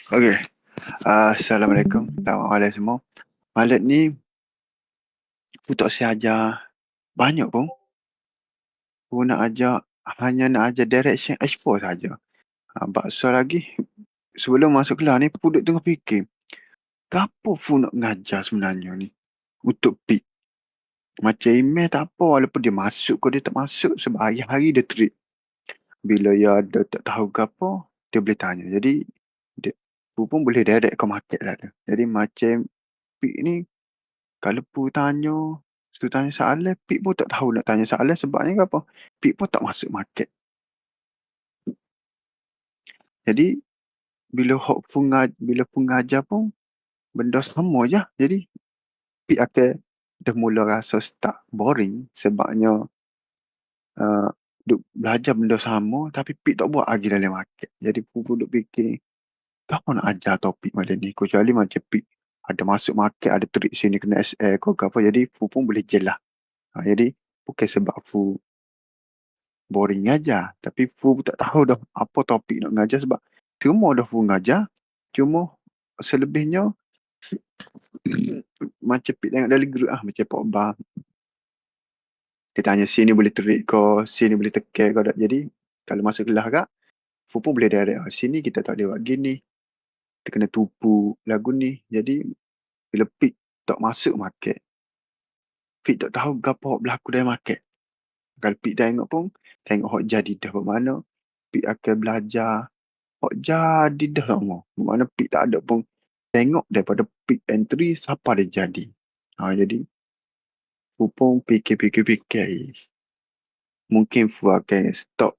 Okey, Assalamualaikum. Selamat malam semua. Malam ni aku tak si ajar banyak pun. Aku nak ajar hanya nak ajar direction H4 saja. Baksa lagi sebelum masuk kelas ni aku duk tengah fikir, gapo Fu nak ngajar sebenarnya ni untuk peak. Macam email tak apa walaupun dia masuk ke dia tak masuk sebab hari-hari dia treat. Bila dia ada tak tahu gapo, dia boleh tanya. Jadi dia, Fu pun boleh direct ke market lah tu. Jadi macam peak ni kalau Pu tanya, Su tanya soalan, Pik pun tak tahu nak tanya soalan sebabnya apa? Pik pun tak masuk market. Jadi bila Pu ngajar pun benda sama je. Jadi Pik akan dah mula rasa start boring sebabnya uh, duk belajar benda sama tapi Pik tak buat lagi dalam market. Jadi Pu pun duk fikir, apa nak ajar topik macam ni? Kecuali macam Pik ada masuk market, ada trik sini kena SL ke apa. Jadi Fu pun boleh jelas. Jadi bukan sebab Fu boring aja. Tapi Fu tak tahu dah apa topik nak ngajar sebab semua dah Fu ngajar. Cuma selebihnya macam Pik tengok dalam group macam Pok Bang. Dia tanya sini boleh terik ke, sini boleh tekan ke tak. Jadi kalau masuk kelas kak, Fu pun boleh direct. Sini kita tak boleh buat gini. Kita kena tupu lagu ni. Jadi bila Pik tak masuk market, Pik tak tahu apa berlaku dalam market. Kalau Pik tengok pun, tengok hok jadi dah bermana. Pik akan belajar kok jadi dah lama. Mana pick tak ada pun. Tengok daripada pick entry siapa dia jadi. Jadi Fu pun fikir-fikir-fikir. Mungkin Fu akan stop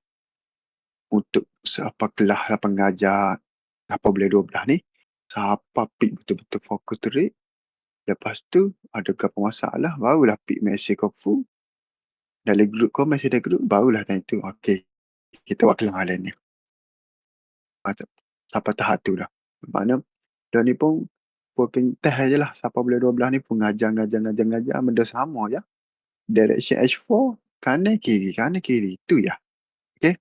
untuk siapa kelas siapa pengajar siapa boleh 12 ni. Siapa pick betul-betul fokus terik. Lepas tu ada apa masalah barulah pick mesej ke Fu. Dalam grup kau mesej dalam grup barulah tanya tu. Okay. Kita buat kelas malam ni. Siapa tahap tu dah. Mana dia ni pun working test je lah. Siapa boleh 12 ni pun ngajar. Benda sama je. Direction H4. Kanan kiri. Itu ya. Okay.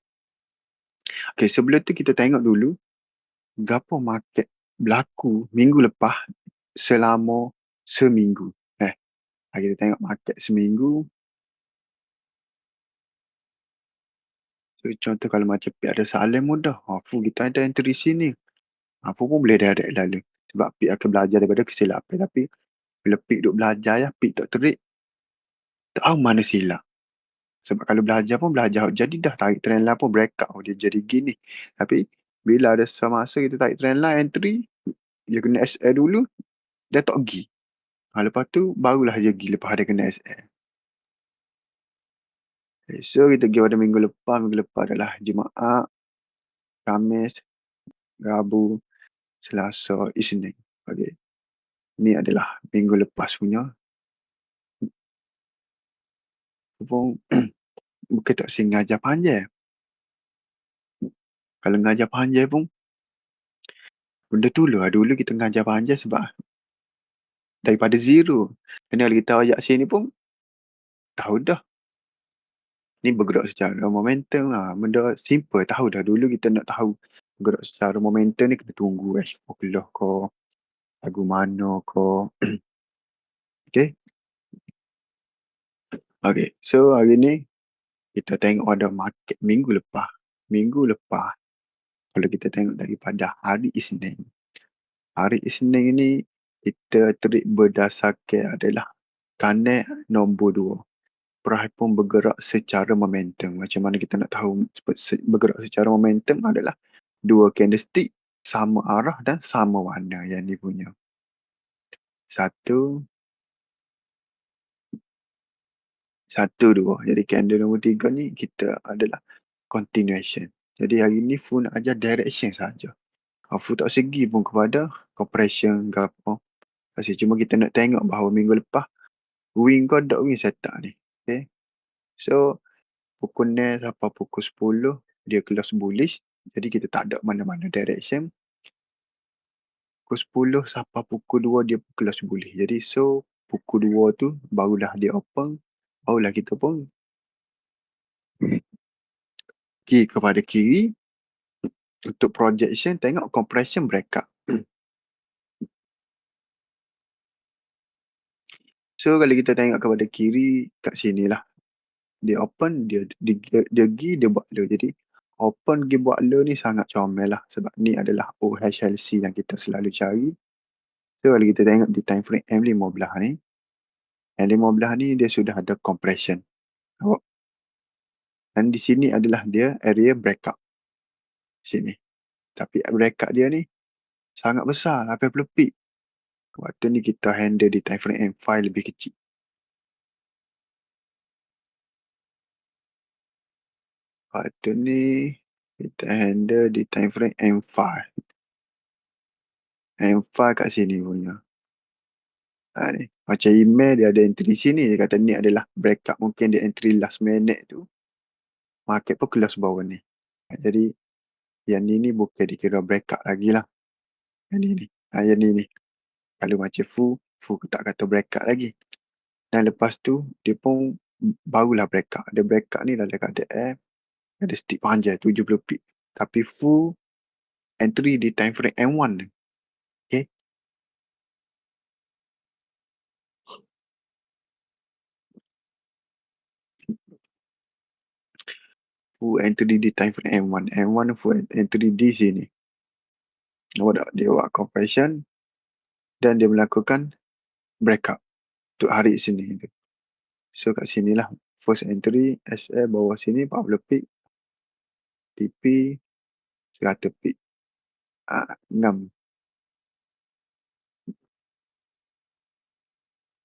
Okay, sebelum tu kita tengok dulu. Gapo market berlaku minggu lepas selama seminggu. Kita tengok market seminggu. So, contoh kalau macam Pik ada soalan mudah. Fu kita ada entry sini. Fu pun boleh direct lalu. Sebab Pik akan belajar daripada kesilapan. Tapi bila Pik duk belajar ya, Pik tak terik. Tak tahu mana silap. Sebab kalau belajar pun belajar. Jadi dah tarik trend line pun breakout. Dia jadi gini. Tapi bila ada semasa kita tarik trend line entry. Dia kena SL dulu. Dia tak pergi. Lepas tu barulah dia pergi lepas dia kena SL. Okay, so kita pergi pada minggu lepas. Minggu lepas adalah Jumaat, Khamis, Rabu, Selasa, Isnin. Okay. Ni adalah minggu lepas punya. Pun bukan tak sing ngajar panjang. Kalau ngajar panjang pun benda tu lah. Dulu kita ngajar panjang sebab daripada zero. Kena kalau kita ajak sini pun tahu dah. Ni bergerak secara momentum lah. Benda simple tahu dah. Dulu kita nak tahu bergerak secara momentum ni kena tunggu H4 keluar ke. Lagu mana ke. Okay. Okay. So hari ni kita tengok ada market minggu lepas. Minggu lepas. Kalau kita tengok daripada hari Isnin. Hari Isnin ni kita terik berdasarkan adalah kanan nombor 2. Price pun bergerak secara momentum. Macam mana kita nak tahu bergerak secara momentum adalah 2 candlestick sama arah dan sama warna yang ni punya. Satu, dua. Jadi candle nombor 3 ni kita adalah continuation. Jadi hari ni Fu nak ajar direction saja. Fu tak segi pun kepada compression ke apa. Cuma kita nak tengok bahawa minggu lepas wing kau tak wing setup ni. Okay. So pukul 9 sampai pukul 10 dia close bullish. Jadi kita tak ada mana-mana direction. Pukul 10 sampai pukul 2 dia close bullish. Jadi so pukul 2 tu barulah dia open. Barulah kita pun pergi kepada kiri. Untuk projection tengok compression breakout. So kalau kita tengok kepada kiri kat sinilah, dia open, dia buat low. Jadi open pergi buat low ni sangat comel lah, sebab ni adalah OHLC yang kita selalu cari. So kalau kita tengok di time frame M15 ni, M15 ni dia sudah ada compression. Nampak? Dan di sini adalah dia area breakout. Sini. Tapi breakout dia ni sangat besar, 80 pip. Waktu ni kita handle di time frame M5 lebih kecil. Waktu ni kita handle di time frame M5. M5 kat sini punya. Ni. Macam email dia ada entry sini, dia kata ni adalah breakout. Mungkin dia entry last minute tu. Market pun close bawah ni. Jadi yang ni bukan dikira breakout lagi lah. Yang ni. Yang ni. Kalau macam full tak kata breakout lagi. Dan lepas tu dia pun barulah breakout. Dia breakout ni dalam keadaan ada stick panjang 70 pip. Tapi full entry di time frame M1 ni. Okay. Full entry di time frame M1. M1 full entry di sini. Dia buat compression dan dia melakukan breakout untuk hari sini. So kat sinilah first entry SA bawah sini 40 pip, TP 100 pip. 6.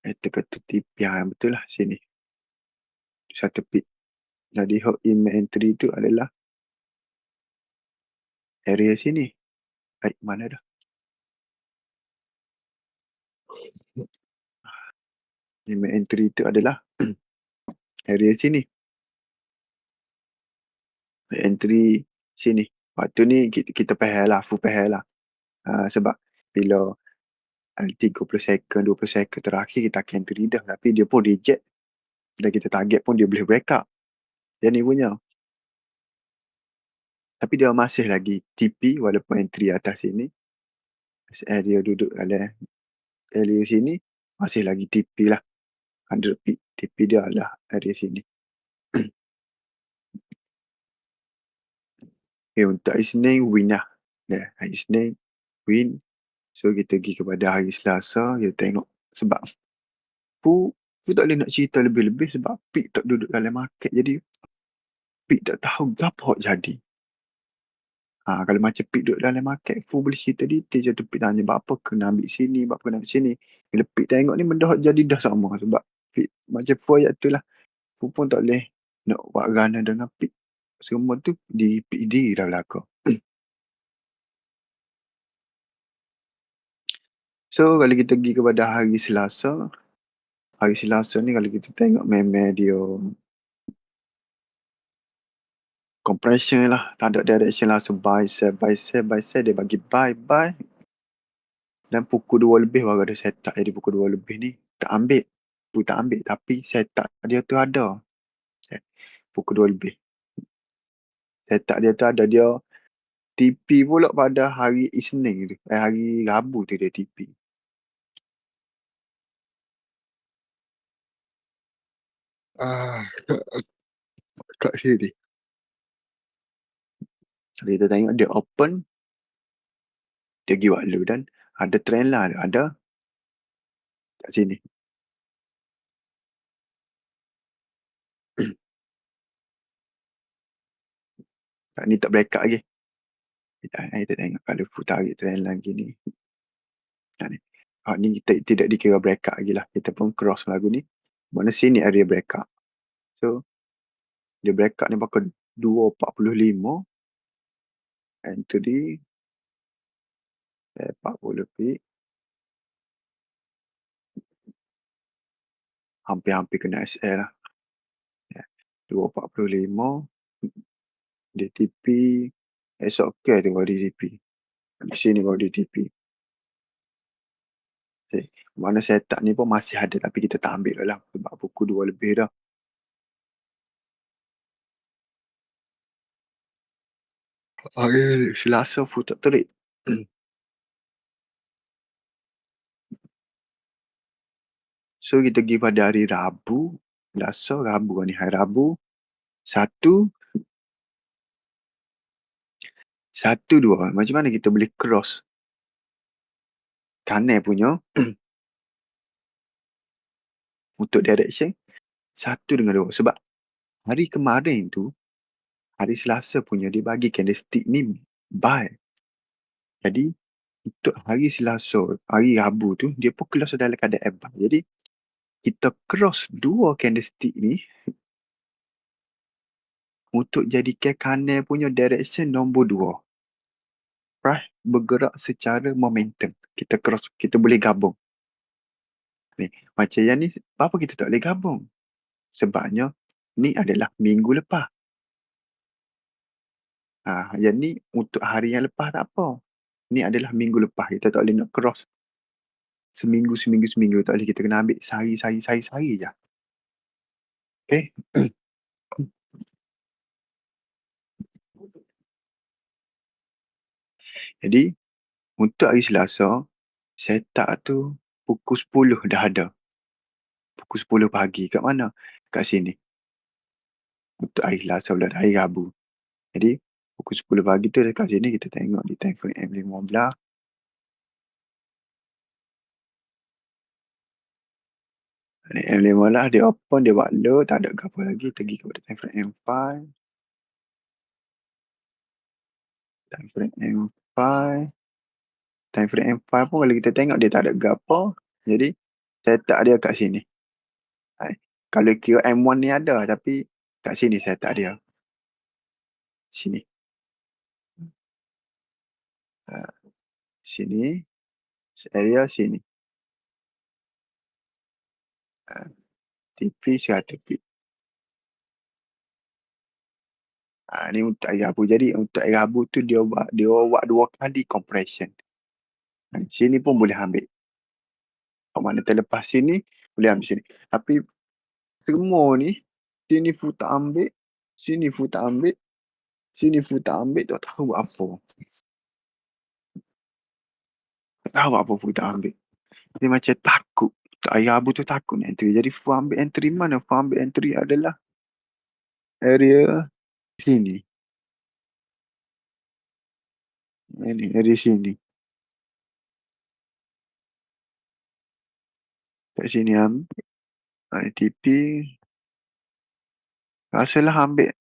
Kita kata TP yang betul lah sini. 1 pip. Jadi hook in entry tu adalah area sini. Mana dah? Email entry tu adalah area sini. Entry sini. Waktu ni kita faham lah, full faham lah. Sebab bila 30 second, 20 second terakhir kita akan entry dah. Tapi dia pun reject. Dan kita target pun dia boleh break up. Dia ni punya. Tapi dia masih lagi TP walaupun entry atas sini. Area duduk dalam area sini. Masih lagi TP lah. 100 pip. TP dia adalah area sini. Okay, untuk Isnin win lah. Hari Isnin win. So kita pergi kepada hari Selasa. Kita tengok. Sebab Fu tak boleh nak cerita lebih-lebih sebab Pik tak duduk dalam market. Jadi Pik tak tahu apa jadi. Kalau macam Pik duduk dalam market, Fu boleh cerita detail je. Tu Pik tanya, apa kena ambil sini, apa kena ambil sini. Bila Pik tengok ni, benda jadi dah sama. Sebab Pik, macam Fu ayat tu lah. Fu pun tak boleh nak buat gana dengan Pik. Semua tu di Pik diri dah belakang. So, kalau kita pergi kepada hari Selasa ni kalau kita tengok meme dia compression lah, tak ada direction lah. So, buy, sell, dia bagi buy. Dan pukul 2 lebih baru ada setup. Jadi pukul 2 lebih ni, tak ambil. Tapi setup dia tu ada. Pukul 2 lebih. Setup dia tu ada. Dia TP pula pada hari Isnin tu. Hari Rabu tu dia TP. Kat sini. Kita tengok dia open. Dia pergi buat low dan ada trend lah. Ada kat sini. Ni tak break up lagi. Kita tengok kalau full tarik trend lagi ni. Ni kita tidak dikira break up lagi lah. Kita pun cross lagu ni. Mana sini area break up. So, dia break up ni pakai 2.45. Entry 40 pip. Hampir-hampir kena SL lah. 2.45. DTP. Esok ke dia baru DTP. Di sini baru DTP. Mana setup ni pun masih ada tapi kita tak ambil lah. Sebab pukul 2 lebih dah. Hari Selasa full tak terik. So kita pergi pada hari Rabu. Selasa, Rabu ni. Hari Rabu. Satu, satu dua. Macam mana kita boleh cross kanan punya untuk direction satu dengan dua. Sebab hari kemarin tu, hari Selasa punya dia bagi candlestick ni buy. Jadi untuk hari Selasa, hari Rabu tu dia pun close dalam keadaan buy. Jadi kita cross dua candlestick ni untuk jadikan kanan punya direction nombor dua. Price bergerak secara momentum. Kita cross, kita boleh gabung. Ni, macam yang ni, apa kita tak boleh gabung? Sebabnya ni adalah minggu lepas. Yang ni untuk hari yang lepas tak apa. Ni adalah minggu lepas. Kita tak boleh nak cross seminggu, seminggu, seminggu. Tak boleh, kita kena ambil sehari, sehari, sehari, sehari je. Okay? Jadi, untuk hari Selasa, setup tu pukul 10 dah ada. Pukul 10 pagi. Kat mana? Kat sini. Untuk hari Selasa pula, hari Rabu. Jadi, pukul 10 pagi tu dekat sini kita tengok di time frame M15. Ni M15 dia open, dia buat low, tak ada apa lagi. Pergi kepada time frame M5. Time frame M5. Time frame M5 pun kalau kita tengok dia tak ada apa. Jadi, setup dia kat sini. Kalau kira M1 ni ada, tapi kat sini setup dia. Sini. Sini. Area sini. TP 100 pip. Ni untuk air Rabu. Jadi untuk air Rabu tu dia buat 2 kali compression. Sini pun boleh ambil. Kalau mana terlepas sini, boleh ambil sini. Tapi semua ni, sini full tak ambil, sini full tak ambil, sini full tak ambil, tak tahu buat apa. Tak tahu buat apa full tak ambil. Dia macam takut. Air Rabu tu takut nak entry. Jadi full ambil entry mana? Full ambil entry adalah area sini. Ini area sini. Kat sini ambil. TP. Rasalah ambil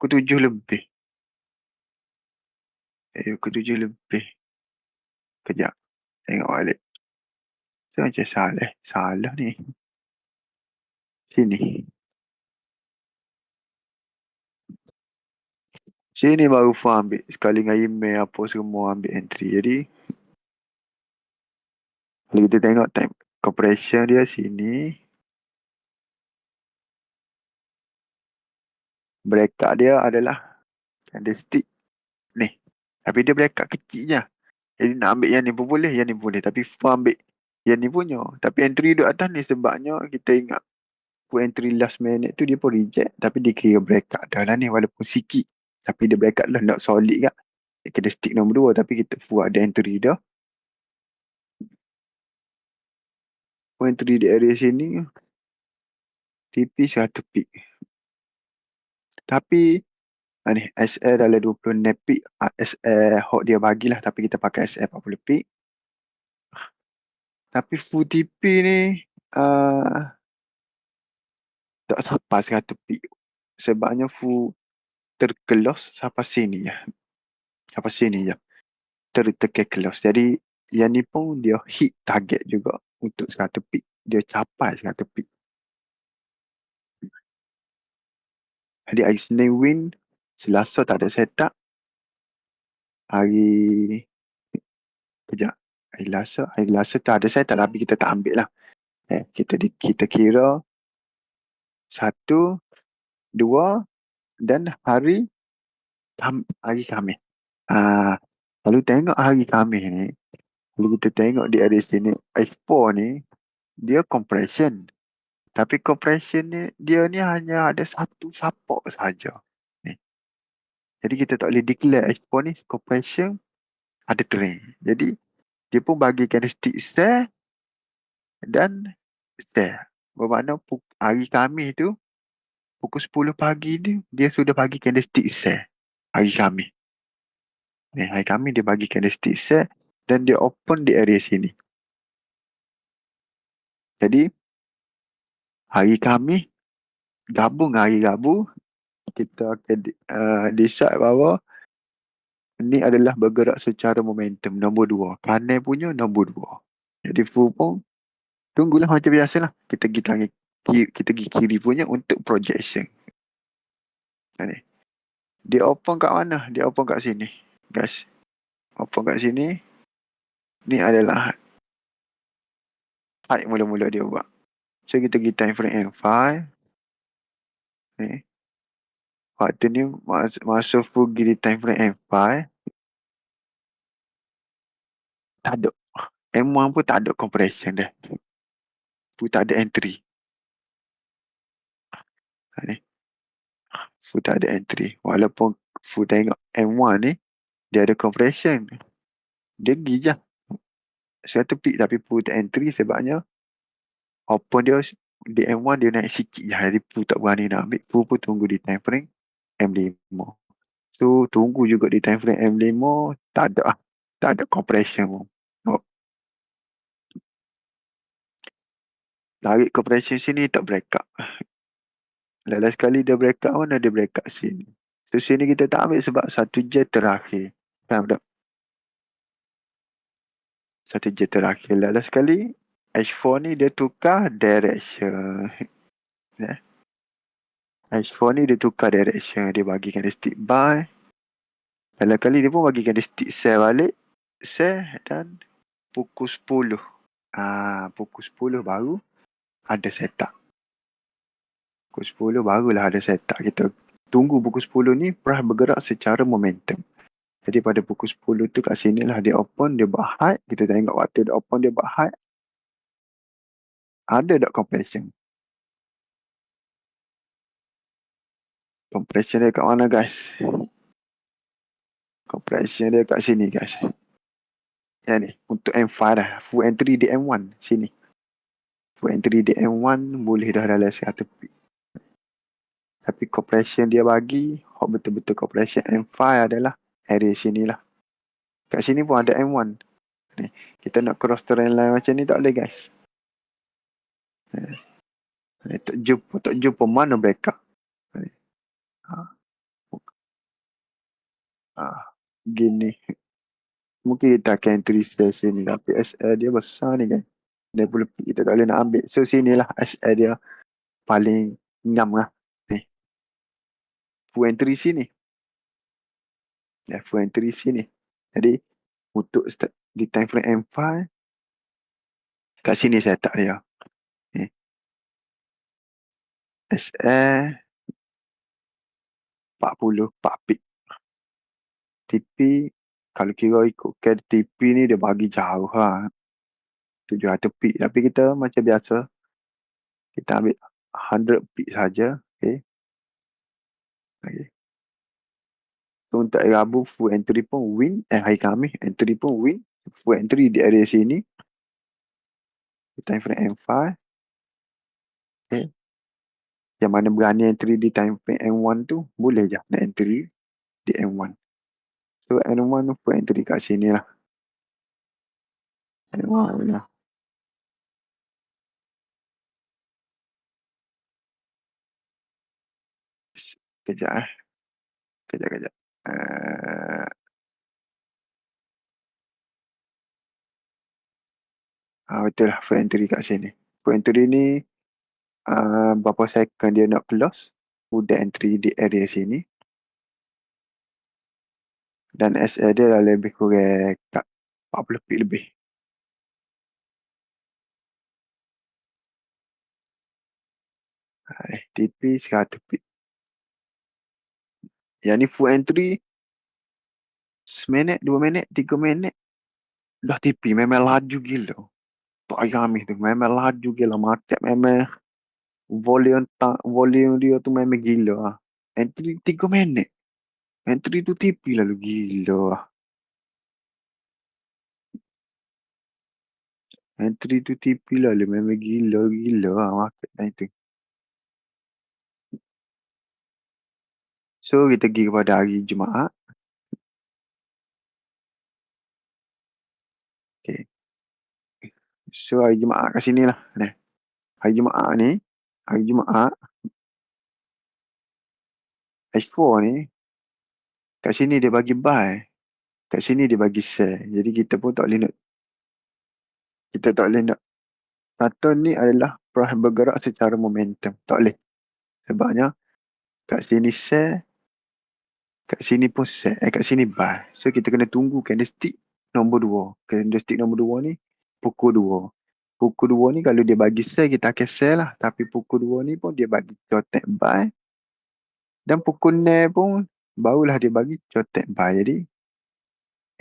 pukul 7 lebih. Pukul 7 lebih. Kejap. Tengok balik. Saya macam salah. Salah ni. Sini. Sini baru full ambil. Sekali dengan email apa semua ambil entry. Jadi, kalau kita tengok time compression dia sini. Breakout dia adalah candlestick ni. Tapi dia breakout kecil je. Jadi nak ambil yang ni pun boleh, yang ni pun boleh. Tapi full ambil yang ni punya. Tapi entry duduk atas ni sebabnya kita ingat full entry last minute tu dia pun reject. Tapi dia kira breakout dah lah ni walaupun sikit. Tapi dia breakout lah nak solid kan. Kita stick nombor 2 tapi kita full ada entry dah. Full entry di area sini. TP 100 pip. Tapi ni SL dalam 20 nepik. SL hot dia bagilah tapi kita pakai SL 40 pip. Tapi full TP ni tak sampai 100 pip. Sebabnya full terkelos sampai sini je. Sampai sini je. Terkelos. Jadi yang ni pun dia hit target juga untuk 100 pip. Dia capai 100 pip. Jadi hari Senin win. Selasa tak ada setup. Hari kejap. Hari Selasa tak ada setup tapi kita tak ambil lah. Kita kira 1, 2 dan hari Khamis. Kalau tengok hari Khamis ni, kalau kita tengok di area sini, Expo ni, dia compression. Tapi compression ni, dia ni hanya ada satu support saja. Ni. Jadi kita tak boleh declare H4 ni compression ada train. Jadi dia pun bagi candlestick sell dan sell. Bermakna hari Khamis tu pukul 10 pagi ni dia sudah bagi candlestick sell. Hari Khamis. Ni hari Khamis dia bagi candlestick sell dan dia open di area sini. Jadi hari Khamis gabung hari Rabu kita akan decide bahawa ni adalah bergerak secara momentum nombor 2. Kanan punya nombor 2. Jadi full pun tunggulah macam biasalah. Kita pergi tangan kiri, kita pergi kiri punya untuk projection. Ni. Dia open kat mana? Dia open kat sini. Guys. Open kat sini. Ni adalah high mula-mula dia buat. So kita pergi time frame M5. Ni. Waktu ni masuk full pergi di time frame M5. Tak ada. M1 pun tak ada compression dah. Pun tak ada entry. Ni. Full tak ada entry. Walaupun full tengok M1 ni, dia ada compression. Dia pergi je. Satu peak tapi full tak entry sebabnya open dia di M1 dia naik sikit je. Jadi full tak berani nak ambil. Full pun tunggu di time frame M5. So tunggu juga di time frame M5. Tak ada lah. Tak ada compression pun. Oh. Tarik compression sini tak break up. Last sekali dia break up mana dia break up sini. So sini kita tak ambil sebab satu jet terakhir. Faham tak? Satu jet terakhir. Last sekali H4 ni dia tukar direction. H4 ni dia tukar direction. Dia bagi candlestick buy. Lain kali dia pun bagi candlestick sell balik. Sell dan pukul 10. Pukul 10 baru ada setup. Pukul 10 barulah ada setup. Kita tunggu pukul 10 ni price bergerak secara momentum. Jadi pada pukul 10 tu kat sini lah dia open, dia buat high. Kita tengok waktu dia open, dia buat high. Ada tak compression? Compression dia kat mana guys? Compression dia kat sini guys. Yang ni, untuk M5 dah. Full entry di M1 sini. Full entry di M1 boleh dah dalam 100 pip. Tapi compression dia bagi, betul-betul compression M5 adalah area sini lah. Kat sini pun ada M1. Ni, kita nak cross trend line macam ni tak boleh guys. Tak jumpa mana breakout. Gini. Mungkin kita akan entry sini. Tapi SL dia besar ni kan. Dia boleh kita tak boleh nak ambil. So sinilah SL dia paling nyam lah. Ni. Full entry sini. Full entry sini. Jadi untuk start di time frame M5 kat sini saya tak dia. Ni. SL 44 pip. TP kalau kira ikutkan TP ni dia bagi jauh lah. 700 pip. Tapi kita macam biasa kita ambil 100 pip saja. Okay. So untuk hari Rabu full entry pun win. Hari Khamis entry pun win. Full entry di area sini. Time frame M5. Okay. Yang mana berani entry di time frame M1 tu boleh je nak entry di M1. So M1 full entry kat sini lah. M1 lah. Kejap. Kejap. Betul lah full entry kat sini. Full entry ni berapa second dia nak close. Udah entry di area sini. Dan SL dia dah lebih kurang kat 40 pip lebih. TP 100 pip. Yang ni full entry seminit, 2 minit, 3 minit dah TP. Memang laju gila. Tak payah Khamis tu. Memang laju gila. Market memang volume dia tu memang gila. Entry 3 minit. Entry tu tipi lalu gila lah. Entry tu tipi lalu memang gila-gila lah market time tu. So kita pergi kepada hari Jumaat. Okay. So hari Jumaat kat sini lah. Ni. Hari Jumaat ni. Hari Jumaat. H4 ni. Kat sini dia bagi buy. Kat sini dia bagi share. Jadi kita pun tak boleh nak. Kita tak boleh nak. Kata ni adalah price bergerak secara momentum. Tak boleh. Sebabnya kat sini share. Kat sini pun share. Kat sini buy. So kita kena tunggu candlestick nombor 2. Candlestick nombor 2 ni pukul 2. Pukul 2 ni kalau dia bagi share kita akan share lah. Tapi pukul 2 ni pun dia bagi contact buy. Dan pukul 6 pun barulah dia bagi contact buy. Jadi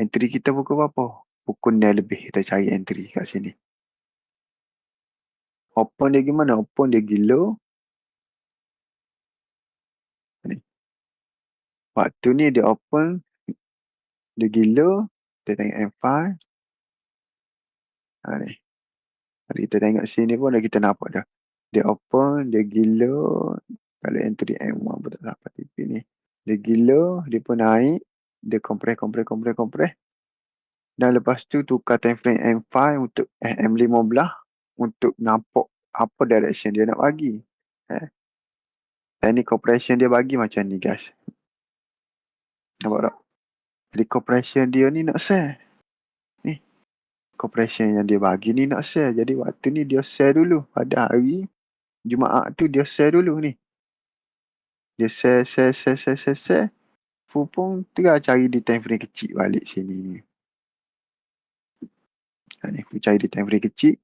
entry kita pukul berapa? Pukul 6 lebih kita cari entry kat sini. Open dia gimana? Open dia gila. Ni. Waktu ni dia open. Dia gila. Kita tengok M5. Ha, ni. Kalau kita tengok sini pun dah kita nampak dah. Dia open. Dia gila. Kalau entry M1 pun tak dapat TP ni. Dia gila. Dia pun naik. Dia compress. Dan lepas tu tukar time frame M5 untuk M15 untuk nampak apa direction dia nak bagi. Teknik compression dia bagi macam ni guys. Nampak tak? Jadi compression dia ni nak share. Ni. Compression yang dia bagi ni nak share. Jadi waktu ni dia share dulu. Pada hari Jumaat tu dia share dulu ni. Dia share. Full pun tengah cari di time frame kecil balik sini. Ni full cari di time frame kecil.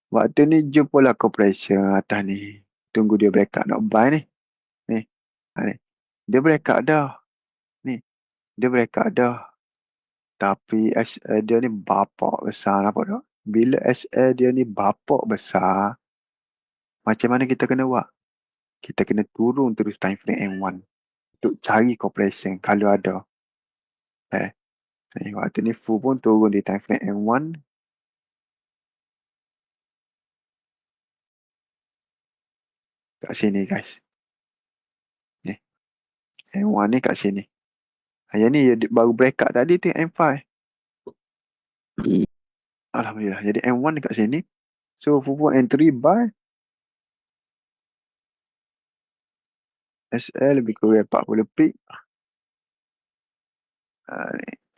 Waktu ni jumpalah compression atas ni. Tunggu dia breakout nak buy ni. Ni. Ni. Dia breakout dah. Ni. Dia breakout dah. Tapi SL dia ni bapak besar. Nampak tak? Bila SL dia ni bapak besar. Macam mana kita kena buat? Kita kena turun terus time frame M1. Untuk cari compression kalau ada. Waktu ni full pun turun di time frame M1. Kat sini guys. Ni. M1 ni kat sini. Yang ni baru breakout tadi tu M5. Alhamdulillah. Jadi M1 dekat sini. So full pun entry buy. SL lebih kurang 40 pip.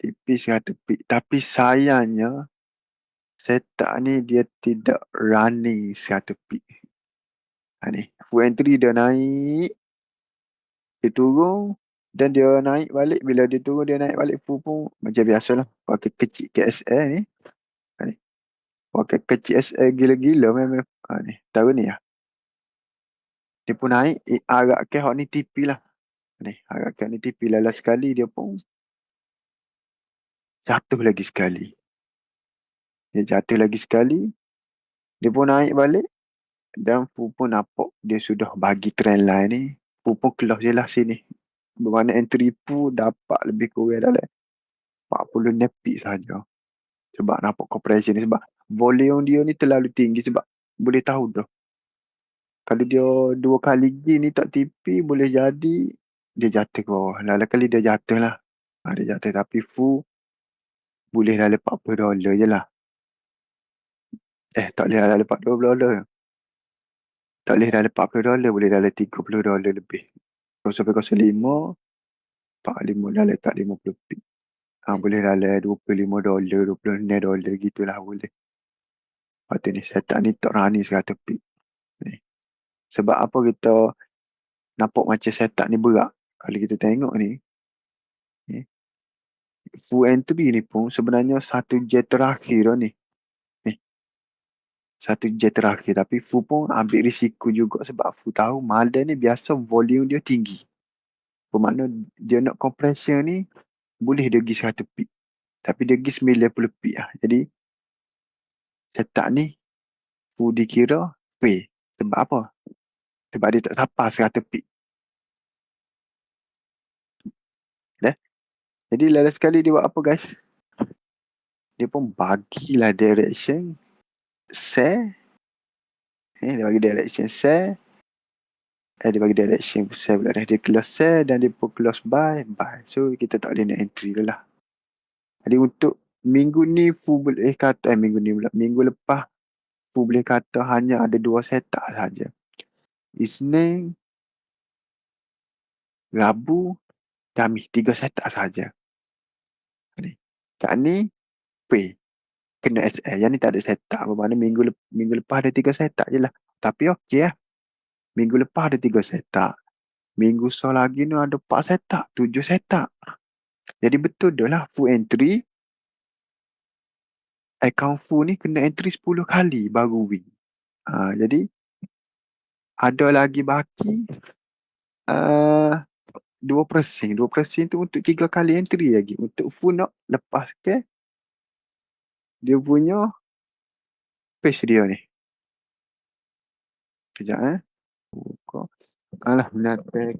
Tipis 100 pip. Tapi sayangnya setup ni dia tidak running 100 pip. Ni. Full entry dia naik. Dia turun. Dan dia naik balik. Bila dia turun dia naik balik full pun macam biasalah. Pakai kecil KSL ni. Ni. Pakai kecil SL gila-gila memang. Ni. Tahu ni lah. Dia pun naik. Agak ke hot ni TP lah. Ni. Agak ke ni TP lah sekali dia pun jatuh lagi sekali. Dia jatuh lagi sekali. Dia pun naik balik. Dan Fu pun nampak dia sudah bagi trend line ni. Fu pun close je lah sini. Bermakna entry Fu dapat lebih kurang dalam 40 nepik saja. Sebab nampak compression ni. Sebab volume dia ni terlalu tinggi. Sebab boleh tahu tu. Kalau dia 2 kali G ni tak TP boleh jadi dia jatuh ke bawah. Lalu kali dia jatuh lah. Dia jatuh tapi Fu boleh dalam $40 je lah. Tak boleh dalam $40. Tak boleh dalam $40, boleh dalam $30 lebih. Kalau sampai 05, 45 dalam tak 50 pip. Boleh dalam $25, $26 gitulah boleh. Lepas tu ni, setup ni tak running 100 pip. Ni. Sebab apa kita nampak macam setup ni berat. Kalau kita tengok ni, full entry ni pun sebenarnya satu jet terakhir ni. Satu jet terakhir. Tapi full pun ambil risiko juga sebab full tahu malam ni biasa volume dia tinggi. Bermakna dia nak compression ni boleh dia pergi 100 pip. Tapi dia pergi 90 pip lah. Jadi setup ni full dikira fail. Sebab apa? Sebab dia tak sampai 100 pip. Jadi last sekali dia buat apa guys? Dia pun bagilah direction, share, dia bagi direction share, dia bagi direction share pula dah. Dia close share dan dia pun close buy. So kita tak boleh nak entry dah lah. Jadi untuk minggu ni full boleh kata, minggu ni pula, minggu lepas full boleh kata hanya ada 2 setup saja. Isnin, Rabu, Khamis, 3 setup saja. Ni. Kat ni, pay. Kena SL. Yang ni tak ada setup. Bermakna minggu lepas ada 3 setup je lah. Tapi okey lah. Minggu lepas ada 3 setup. Minggu so lagi ni ada 4 setup. 7 setup. Jadi betul dah lah. Full entry. Account full ni kena entry 10 kali baru win. Jadi ada lagi baki. 2%. 2% tu untuk 3 kali entry lagi. Untuk full nak lepas ke. Dia punya page dia ni. Sekejap buka. Alah, menatap.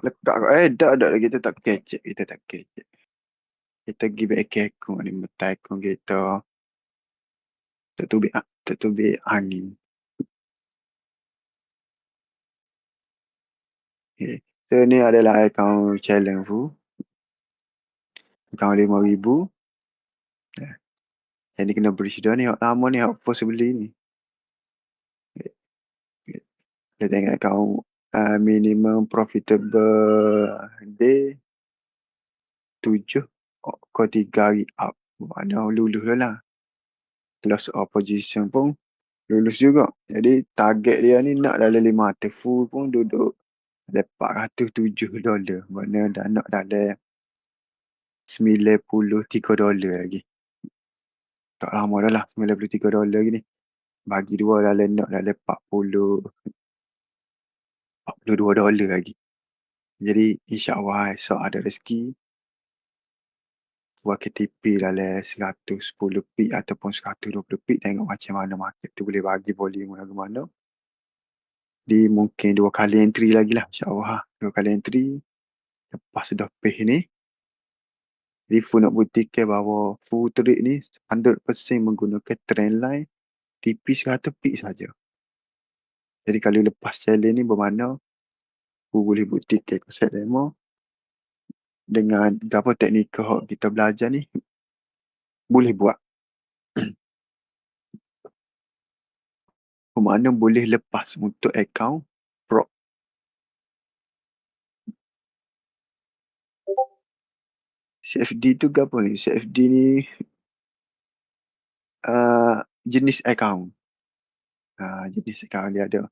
Letak kau. Dah. Kita tak kecek. Kita tak kecek. Kita pergi back akun ni. Metai akun kita. Tertubik angin. Okay. So ni adalah akaun challenge tu. Akaun 5,000. Yang ni kena beri dah ni. Lama ni first beli ni. Dia tengok akaun minimum profitable day 7 ke 3 hari up. Mana lulus dah lah. Close opposition pun lulus juga. Jadi target dia ni nak dalam 500 full pun duduk dalam $407. Mana dah nak dalam $93 lagi. Tak lama dah lah $93 lagi ni. Bagi dua dalam nak dalam $42 lagi. Jadi insyaAllah esok ada rezeki. Buat KTP dalam 110 pik ataupun 120 pik. Tengok macam mana market tu boleh bagi volume lagu mana. Di mungkin 2 kali entry lagi lah insyaAllah. 2 kali entry. Lepas dah pay ni. Jadi full nak buktikan bahawa full trade ni 100% menggunakan trend line TP 100 pik saja. Jadi kalau lepas challenge ni bermakna full boleh buktikan konsep demo dengan apa teknik kita belajar ni boleh buat. Bermakna boleh lepas untuk account pro. CFD tu apa ni? CFD ni jenis account. Jenis account dia ada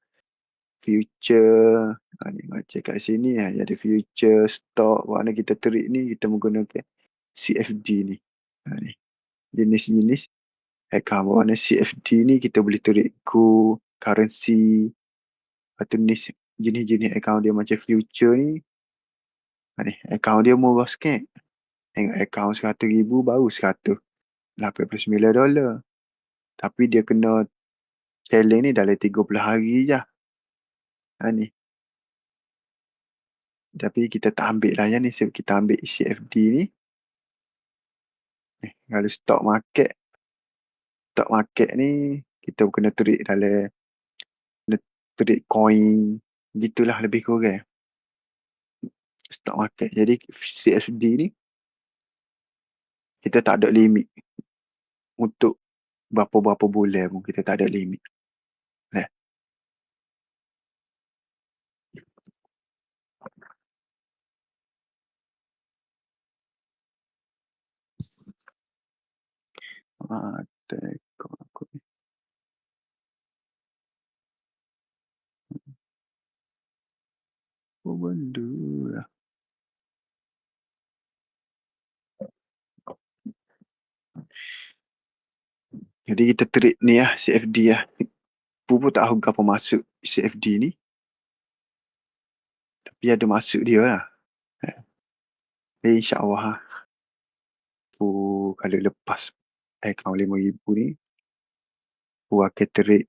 future. Ni macam kat sini ada future stock. Makna kita trade ni kita menggunakan CFD ni. Ni jenis-jenis account. Makna CFD ni kita boleh trade currency. Lepas tu jenis-jenis account dia macam future ni. Ni account dia murah sikit. Tengok account 100,000 baru $189. Tapi dia kena challenge ni dalam 30 hari je. Ni. Tapi kita tak ambil lah yang ni. Sebab kita ambil CFD ni. Kalau stock market ni kita kena trade dalam trade coin. Gitulah lebih kurang. Stock market. Jadi CFD ni Kita tak ada limit untuk berapa-berapa bulan pun kita tak ada limit. Eh, tengok aku ni. Apa benda lah. Jadi kita trade ni lah, CFD lah. Pun tak tahu apa masuk CFD ni. Tapi ada masuk dia lah. InsyaAllah lah. Kalau lepas akaun 5,000 ni, aku akan trade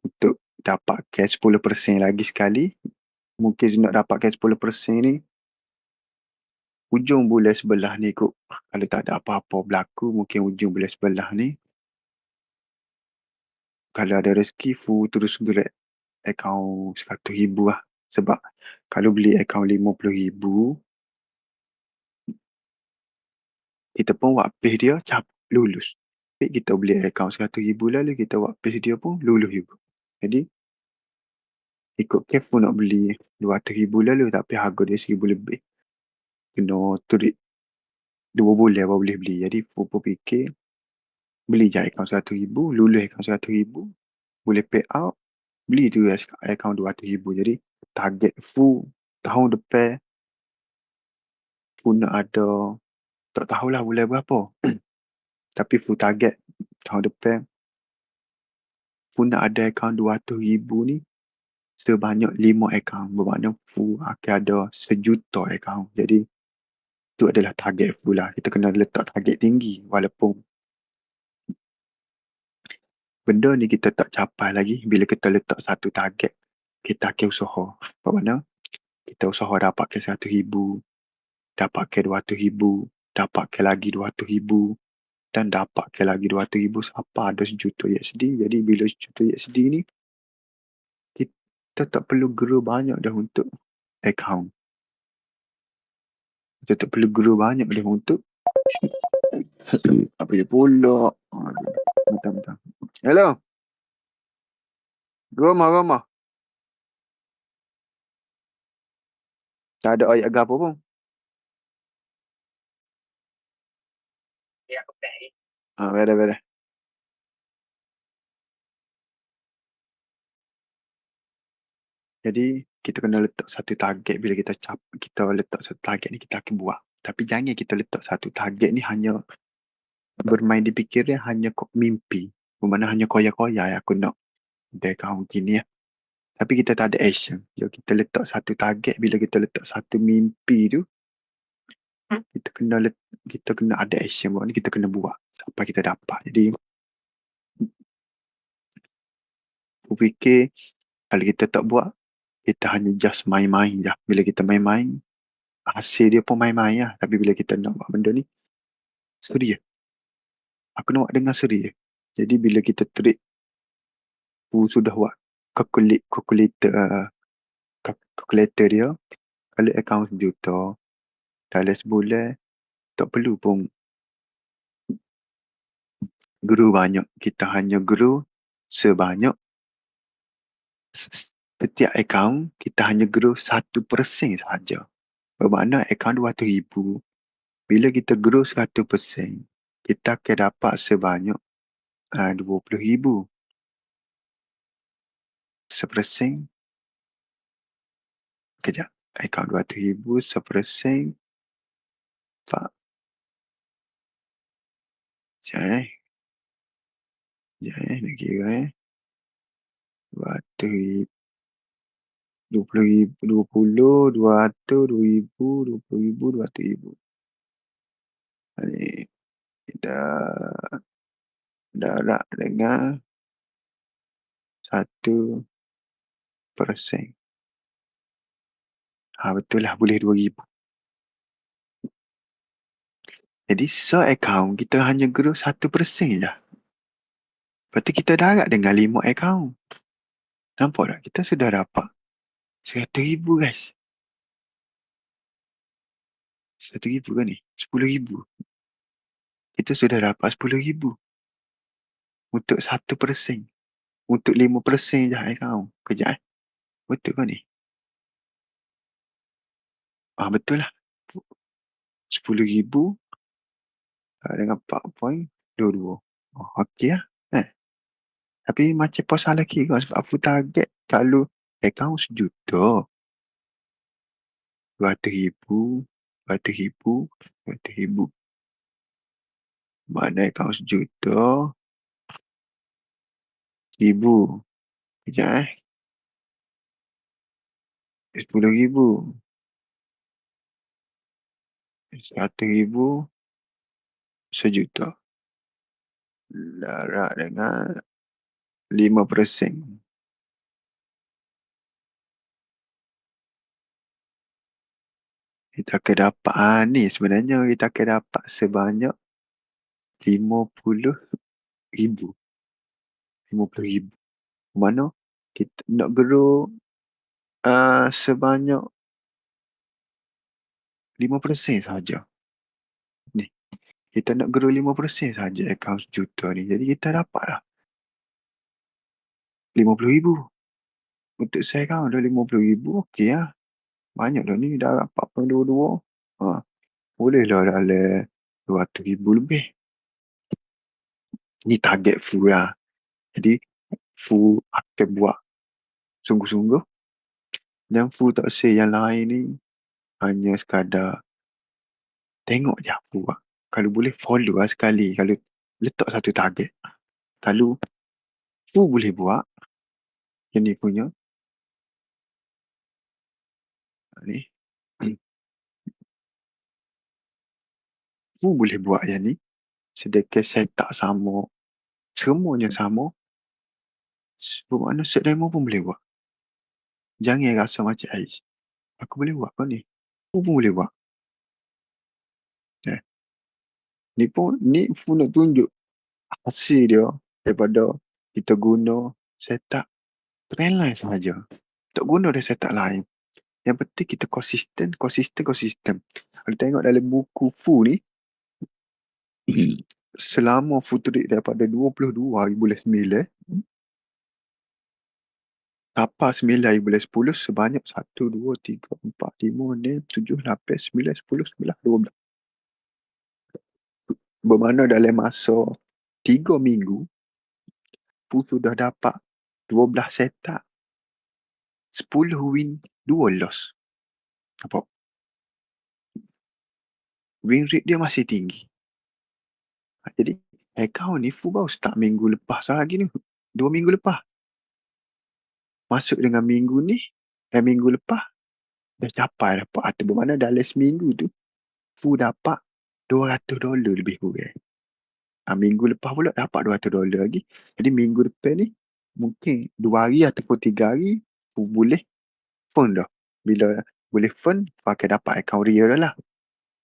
untuk dapatkan 10% lagi sekali. Mungkin nak dapatkan 10% ni, ujung bulan sebelah ni kot. Kalau tak ada apa-apa berlaku, mungkin ujung bulan sebelah ni, kalau ada rezeki, terus gerak akaun 100,000 lah. Sebab kalau beli akaun 50,000, kita pun wakpih dia lulus. Tapi kita beli akaun 100,000 lalu, kita wakpih dia pun lulus juga. Jadi, ikut careful nak beli 200,000 lalu, tapi harga dia 1,000 lebih. Kena turik 2 bulan baru boleh beli. Jadi, Fupu fikir, beli je akaun 100,000, lulus akaun 100,000, boleh pay out, beli tu akaun 200,000. Jadi, target full tahun depan, full nak ada, tak tahulah bulan berapa. Tapi full target tahun depan, full nak ada akaun 200,000 ni, sebanyak 5 akaun. Bermakna full akan ada 1,000,000 akaun. Jadi, itu adalah target full lah. Kita kena letak target tinggi. Walaupun benda ni kita tak capai lagi, bila kita letak satu target, kita akan usaha. Bermakna, kita usaha dapatkan 100,000, dapatkan 200,000, dapatkan lagi 200,000, dan dapatkan lagi 200,000 sampai ada 1,000,000 USD. Jadi bila 1,000,000 USD ni, kita tak perlu grow banyak dah untuk account. Kita tak perlu grow banyak dah untuk apa dia pula. Bentar. Hello. Rumah. Tak ada ayat apa pun. Beres. Jadi, kita kena letak satu target. Bila kita letak satu target ni, kita akan buat. Tapi jangan kita letak satu target ni hanya bermain di fikirnya, hanya mimpi. Bermakna hanya koya-koya aku nak dia kamu gini ya. Tapi kita tak ada action. Jadi kita letak satu target. Bila kita letak satu mimpi tu, kita kena ada action. Bermakna kita kena buat sampai kita dapat. Jadi, aku fikir kalau kita tak buat, kita hanya just main-main je. Bila kita main-main, hasil dia pun main-main lah. Tapi bila kita nak buat benda ni, seri je. Aku nak buat dengan seri je. Jadi bila kita trade, sudah buat calculator dia, kalau akaun 1,000,000, dalam sebulan, tak perlu pun grow banyak. Kita hanya grow sebanyak setiap akaun, kita hanya grow 1% sahaja. Bermakna akaun 200,000, bila kita grow 100%, kita akan dapat sebanyak 20,000. 1%, kejap, akaun 200,000, 1%, Pak. Sekejap nak kira 200,000, 20,000, 20, 200, 2,000, 20,000, 200,000. Ini kita darab dengan 1%. Betul lah, boleh 2,000. Jadi, akaun kita hanya grow 1% je. Lepas tu kita darab dengan 5 akaun. Nampak tak? Kita sudah dapat 100,000 guys. 100,000 kan ni? 10,000. kita sudah dapat 10,000 untuk 1%. Untuk 5% je account. Kejap betul ke ni? Betul lah. 10,000 dengan 4.22. Okey lah. Eh, tapi macam pos salah kira sebab aku target kalau account 1 juta, 200,000, 200,000, 200,000. Mana account 1 juta, 1,000. Kejap 10,000, 100,000, 1 juta. Larat dengan 5%. Kita akan dapat ni sebenarnya kita akan dapat sebanyak 50,000. 50,000. Mana kita nak grow sebanyak 5% saja. Ni, kita nak grow 5% saja akaun 1 juta ni. Jadi kita dapatlah 50,000. Untuk saya akaun dah 50,000, okey lah. Banyak dah ni, dah 4.22. Bolehlah dalam 200,000 lebih. Ni target full lah. Jadi full akan buat sungguh-sungguh. Dan full tak say yang lain ni hanya sekadar tengok je aku buat. Kalau boleh follow lah sekali. Kalau letak satu target. Kalau full boleh buat yang ni punya ni. Full boleh buat yang ni. Sedekah set tak sama. Semuanya sama. Bermakna set demo pun boleh buat. Jangan rasa macam aku boleh buat kau ni. Full pun boleh buat. Ni pun ni full nak tunjuk hasil dia daripada kita guna setup trendline sahaja. Tak guna dia setup lain. Yang penting kita konsisten. Kalau tengok dalam buku full ni, selama full trade daripada 22 hari bulan 9 sampai 9 hari bulan 10 sebanyak 1, 2, 3, 4, 5, 6, 7, 8, 9, 10, 11, 12. Bermakna dalam masa 3 minggu full sudah dapat 12 setup, 10 win, 2 loss. Nampak? Win rate dia masih tinggi. Jadi account ni full baru start minggu lepas lagi ni. 2 minggu lepas. Masuk dengan minggu ni, minggu lepas dah capai dapat. Atau bermakna dalam seminggu tu full dapat $200 lebih kurang. Minggu lepas pula dapat $200 lagi. Jadi minggu depan ni mungkin 2 hari ataupun 3 hari full boleh fund dah. Bila boleh fund, akan dapat account real dah lah.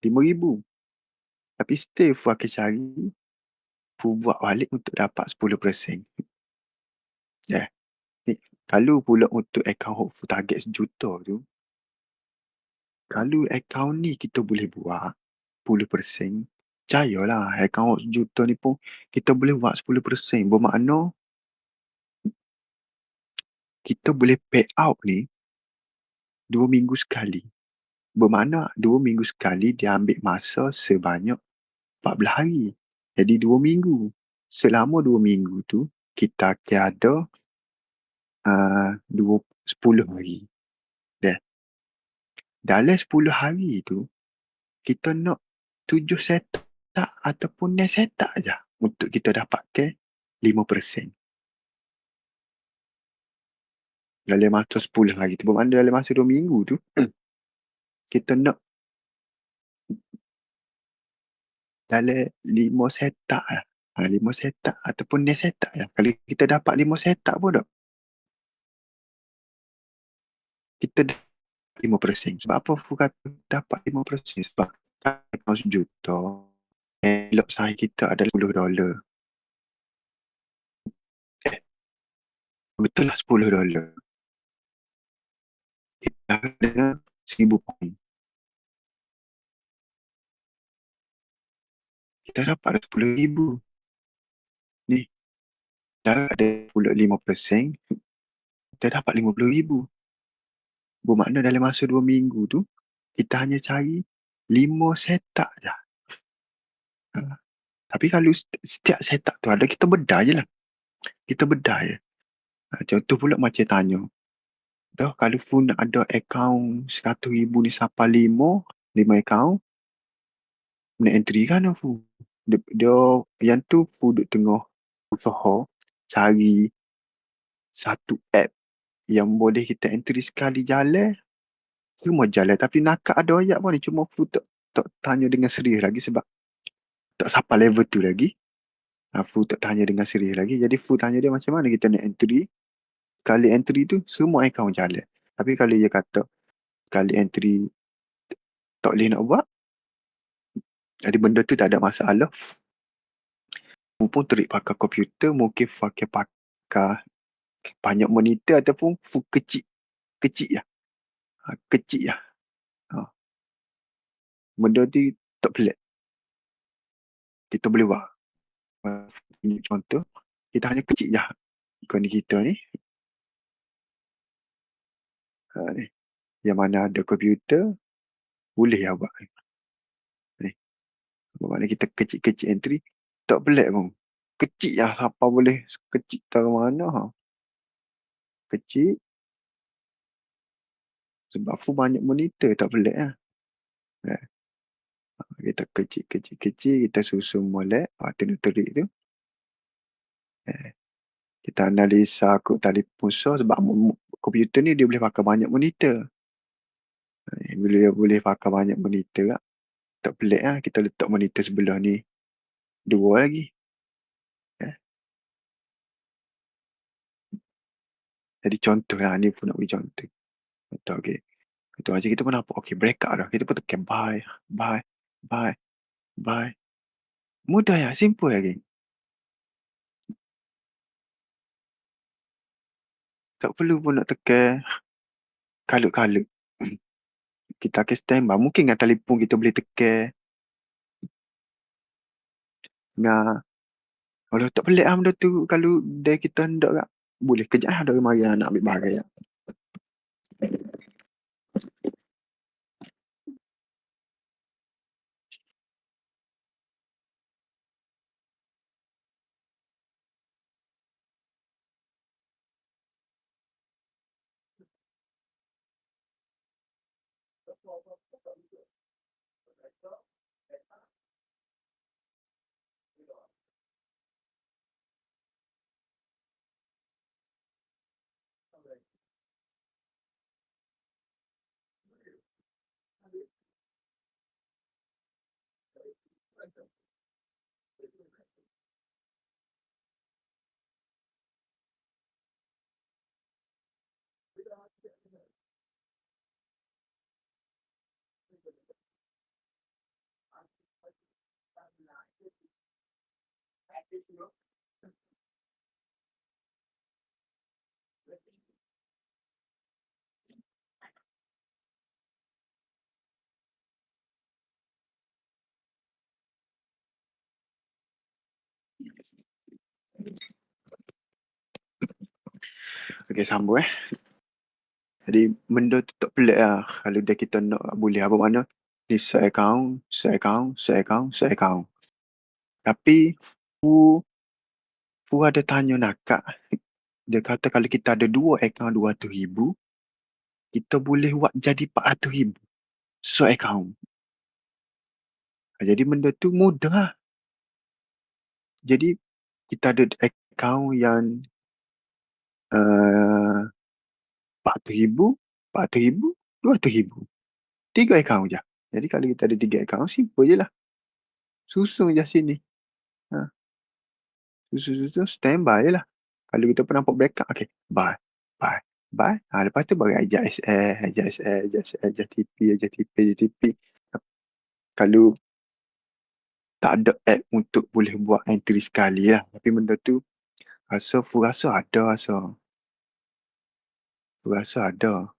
5,000. Tapi still full akan cari full buat balik untuk dapat 10%. Ni, kalau pula untuk account hopeful target 1 juta tu, kalau account ni kita boleh buat 10%, percayalah account 1 juta ni pun kita boleh buat 10%. Bermakna kita boleh pay out ni 2 minggu sekali. Bermakna 2 minggu sekali dia ambil masa sebanyak 14 hari. Jadi 2 minggu. Selama 2 minggu tu kita akan ada 10 hari. Dalam 10 hari tu kita nak 7 setup ataupun 9 setup je untuk kita dapatkan 5%. Dalam masa 10 hari tu. Bermakna dalam masa 2 minggu tu kita nak dalam 5 setup lah. 5 setup ataupun 9 setup je. Kalau kita dapat 5 setup pun tak, kita 5%. Sebab apa aku kata dapat 5%? Sebab account 1 juta, elok sahih kita adalah $10. Betul lah $10. Kita dengan 1,000 poin. kita dapat RM10,000. Ni, dah ada pula 5%, kita dapat RM50,000. Bermakna dalam masa 2 minggu tu, kita hanya cari 5 setup je. Ha. Tapi kalau setiap setup tu ada, kita bedah je lah. Kita bedah je. Contoh pula macam tanya, dah kalau Fu nak ada akaun RM100,000 ni sampai 5 akaun, nak entry kan lah Fu. Dia yang tu Fu duk tengah usaha cari satu app yang boleh kita entry sekali jalan, semua jalan. Tapi nakak ada ayat pun ni, cuma Fu tak tanya dengan serius lagi sebab tak sampai level tu lagi. Fu tak tanya dengan serius lagi. Jadi Fu tanya dia macam mana kita nak entry. Kali entry tu semua akaun jalan. Tapi kalau dia kata kali entry tak boleh nak buat, jadi benda tu tak ada masalah. Fu pun terik pakai komputer, mungkin pakai banyak monitor ataupun Fu kecil. Kecil lah. Kecil lah. Ha. Benda tu tak pelik. Kita boleh buat. Ini contoh. Kita hanya kecil je. Ikon kita ni. Ni. Yang mana ada komputer, boleh lah buat. Ni. Bermakna kita kecil-kecil entry, tak pelik pun. Kecil lah siapa boleh. Kecil tak mana. Ha. Kecil. Sebab Fu banyak monitor, tak pelik lah. Kita kecil-kecil, kita susun molek. Tu nak terik tu. Kita analisa kod telefon sebab komputer ni dia boleh pakai banyak monitor. Bila dia boleh pakai banyak monitor tak, tak pelik lah kita letak monitor sebelah ni 2 lagi. Jadi contoh lah, ni pun nak bagi contoh. Contoh, okay. Contoh macam kita pun nampak, okay, breakout dah. Kita pun tekan buy, buy, buy, buy. Mudah ya, simple lagi. Tak perlu pun nak tekan kalut-kalut. Kita akan standby. Mungkin dengan telefon kita boleh tekan. Dengan, kalau tak pelik lah benda tu, kalau dia kita hendak tak, boleh kejap lah dari mari nak ambil bahagian. Okay, sambung. Jadi benda tu tak pelik lah. Kalau dia kita nak boleh apa mana. Ni se-account, se-account, se-account, se-account. Tapi Fu ada tanya nakak. Dia kata kalau kita ada 2 account 200,000, kita boleh buat jadi 400,000. Se-account. Jadi benda tu mudah lah. Jadi kita ada account yang 400,000, 400,000, 200,000. 3 account je. Jadi kalau kita ada 3 account, simple je lah. Susun je sini. Ha. Susun, standby je lah. Kalau kita pun nampak backup, okay, buy, buy, buy. Lepas tu baru ajak SL, ajak TP. Kalau tak ada app untuk boleh buat entry sekali lah. Tapi benda tu, Fu rasa ada. Fu rasa ada.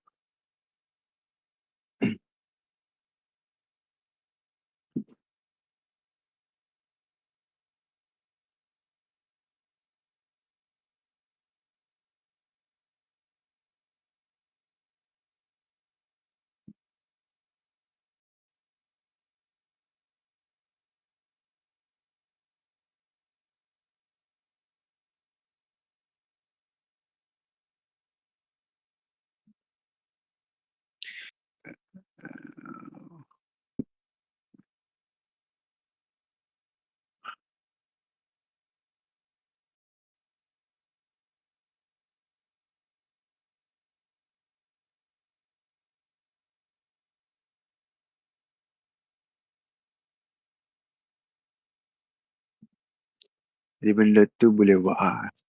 Jadi benda tu boleh buat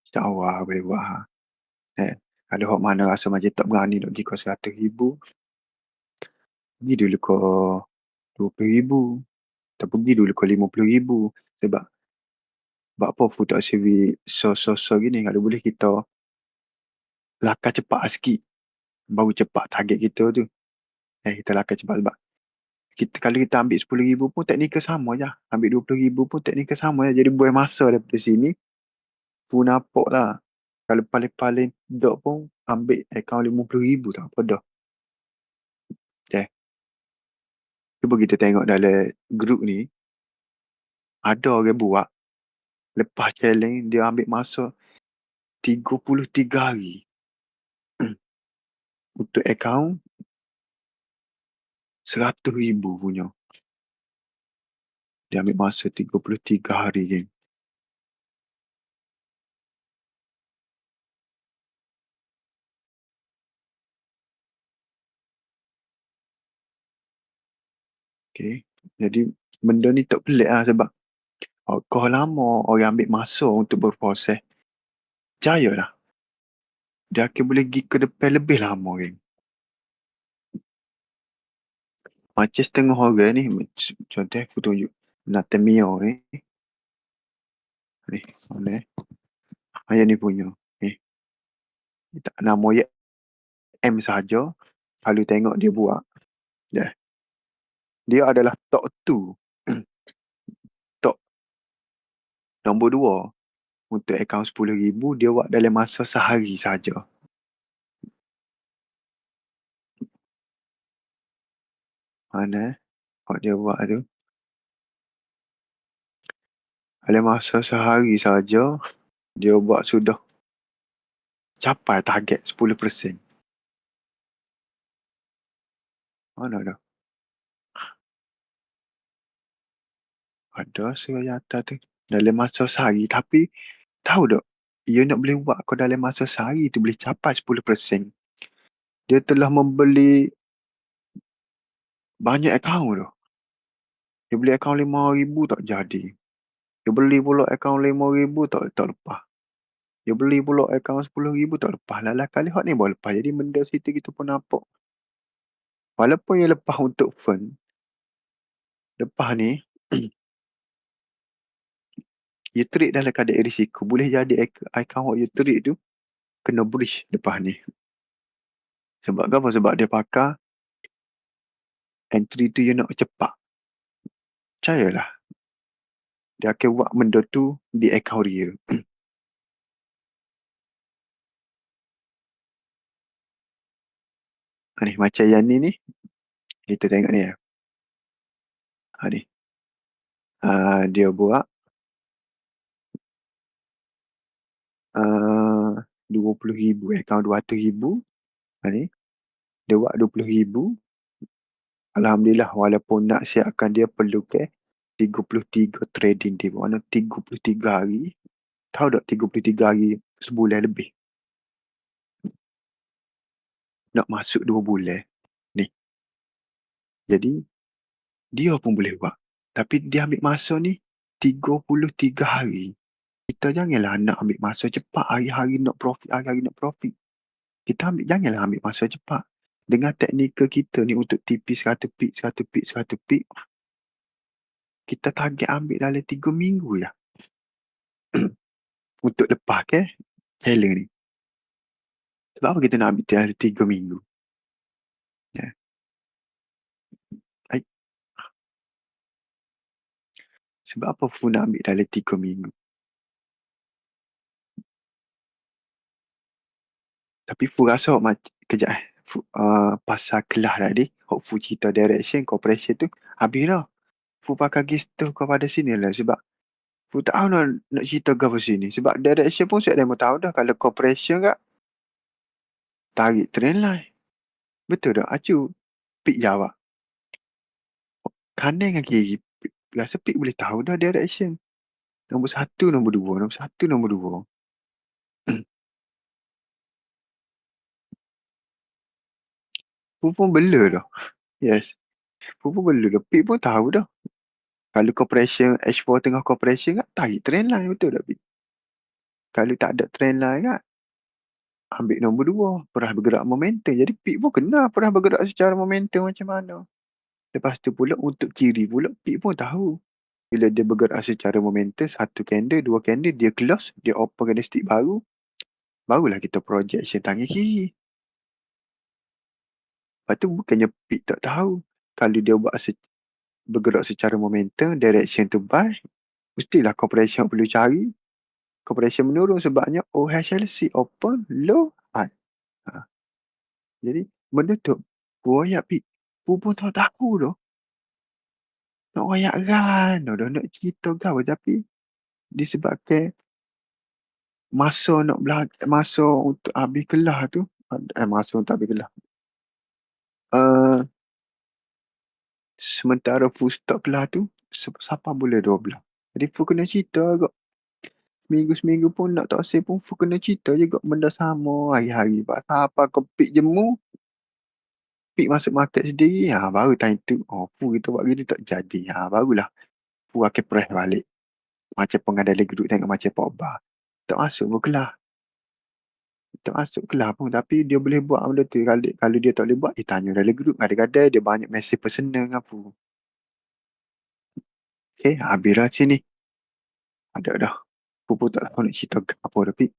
InsyaAllah boleh buat Eh, kalau hok mana rasa macam tak berani nak pergi kau 100,000, pergi dulu kau 20,000, atau pergi dulu kau 50,000. Sebab sebab apa aku tak seri so gini, kalau boleh kita lakar cepat sikit, baru cepat target kita tu. Kita lakar cepat sebab kalau kita ambil 10,000 pun teknikal sama je. Ambil 20,000 pun teknikal sama je. Jadi buang masa daripada sini pun nampak lah. Kalau paling-paling dok pun ambil akaun 50,000 tak apa dah. Okay. Cuba kita tengok dalam grup ni, ada orang buat lepas challenge dia ambil masa 33 hari untuk akaun 100,000 punya. Dia ambil masa 33 hari geng. Okay. Jadi benda ni tak pelik lah sebab kau lama orang ambil masa untuk berproses. Percayalah. Dia akan boleh pergi ke depan lebih lama geng. Macam setengah orang ni, contoh aku tunjuk Natemio ni. Ni, mana? Yang ni punya. Ni. Nama dia M saja. Kalau tengok dia buat. Yeah. Dia adalah top 2. Top nombor 2. Untuk akaun 10,000 dia buat dalam masa sehari saja. Mana? Hak dia buat tu. Dalam masa sehari saja dia buat sudah capai target 10%. Mana dah? Ada surat atas tu. Dalam masa sehari. Tapi tahu tak? Ia nak boleh buat kau dalam masa sehari tu boleh capai 10%. Dia telah membeli banyak akaun tu. Dia beli akaun 5,000 tak jadi. Dia beli pula akaun 5,000 tak lepas. Dia beli pula akaun 10,000 tak lepas. Lalah kali hak ni baru lepas. Jadi benda situ kita pun nampak. Walaupun ia lepas untuk fund. Lepas ni. You trade dalam keadaan risiko. Boleh jadi akaun you trade tu kena breach lepas ni. Sebab apa? Sebab dia pakai entry tu you nak cepat. Percayalah. Dia akan buat benda tu di akaun dia. Ni macam yang ni. Kita tengok ni ya. Ni. Dia buat 20,000 akaun 200,000. Ni. Dia buat 20,000. Alhamdulillah walaupun nak siapkan dia perlu ke 33 trading day. Mana 33 hari. Tahu tak 33 hari sebulan lebih. Nak masuk 2 bulan. Ni. Jadi dia pun boleh buat. Tapi dia ambil masa ni 33 hari. Kita janganlah nak ambil masa cepat. Hari-hari nak profit. Hari-hari nak profit. Janganlah ambil masa cepat. Dengan teknikal kita ni untuk TP 100 pip, 100 pip, 100 pip. Kita target ambil dalam 3 minggu ya. Untuk lepas ke challenge ni. Sebab apa kita nak ambil dalam 3 minggu? Ya. Sebab apa Fu nak ambil dalam 3 minggu? Tapi Fu rasa kejap pasal kelas tadi, Fu cerita direction, cooperation tu, habis dah. Fu pakai gister kepada sini lah sebab Fu tak tahu nak cerita ke sini. Sebab direction pun saya dah tahu dah kalau cooperation kak tarik trend line. Betul tak? Acu, Pik jawab. Kanan dengan kiri. Rasa Pik boleh tahu dah direction. Nombor 1, nombor 2. Nombor 1, nombor 2. Fu pun bela dah. Yes. Fu pun bela dah. Pik pun tahu dah. Kalau corporation H4 tengah corporation kat, tarik trend line, betul tak, Pi? Kalau tak ada trend line kat, ambil nombor 2, pernah bergerak momentum. Jadi Pik pun kena pernah bergerak secara momentum macam mana. Lepas tu pula untuk kiri pula, Pik pun tahu. Bila dia bergerak secara momentum, satu candle, dua candle, dia close, dia open candlestick baru, barulah kita projection tangan kiri. Lepas tu bukannya Pik tak tahu. Kalau dia buat bergerak secara momentum, direction to buy, mestilah corporation perlu cari. Corporation menurun sebabnya OHLC open low high. Ha. Jadi benda tu royak Pik. Pu pun tak tahu tu. Nak royak kan dah nak cerita kau tapi disebabkan masa untuk habis kelas tu, masa untuk habis kelas. Uh, Sementara full stop kelas tu sampai boleh 12. Jadi Fu kena cerita agak. Seminggu-seminggu pun nak tak say pun Fu kena cerita juga benda sama hari-hari. Apa kau pick jemu, pick masuk market sendiri, baru time tu Fu kita buat gini tak jadi. Barulah Fu akan press balik. Macam pengadai grup tengok macam Pop Bar. Tak masuk pun kelas. Tak masuk kelas pun. Tapi dia boleh buat benda tu. Kalau dia tak boleh buat, dia tanya dalam grup. Kadang-kadang dia banyak mesej personal dengan Fu. Okay, habis lah sini. Ada dah. Fu pun tak tahu nak cerita apa tapi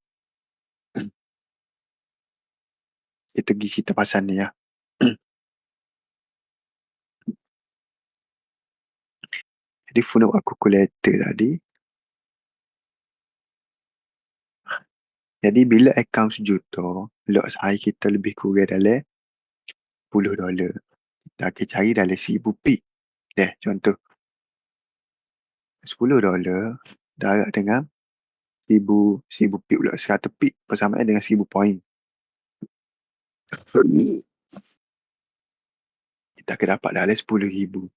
kita pergi cerita pasal ni lah. Jadi Fu nak buat calculator tadi. Jadi bila akaun sejuta, lot saya kita lebih kurang dalam $10. Kita akan cari dalam 1000 pip. Contoh. $10 darab dengan 1000 pip pula. 100 pip persamaan dengan 1000 poin. Kita akan dapat dalam 10,000.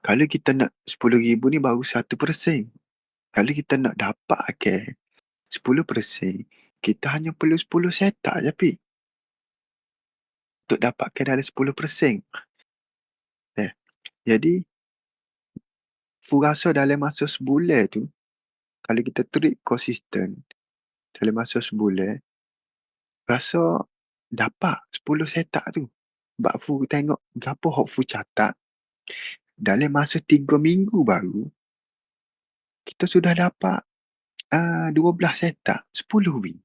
Kalau kita nak 10,000 ni baru 1%. Kalau kita nak dapat 10%, kita hanya perlu 10 setak je, Pik. Untuk dapatkan dalam 10%. Jadi, Fu rasa dalam masa sebulan tu, kalau kita trade konsisten, dalam masa sebulan, rasa dapat 10 setak tu. Sebab Fu tengok berapa hok Fu catat, dalam masa 3 minggu baru, kita sudah dapat 12 setak, 10 win.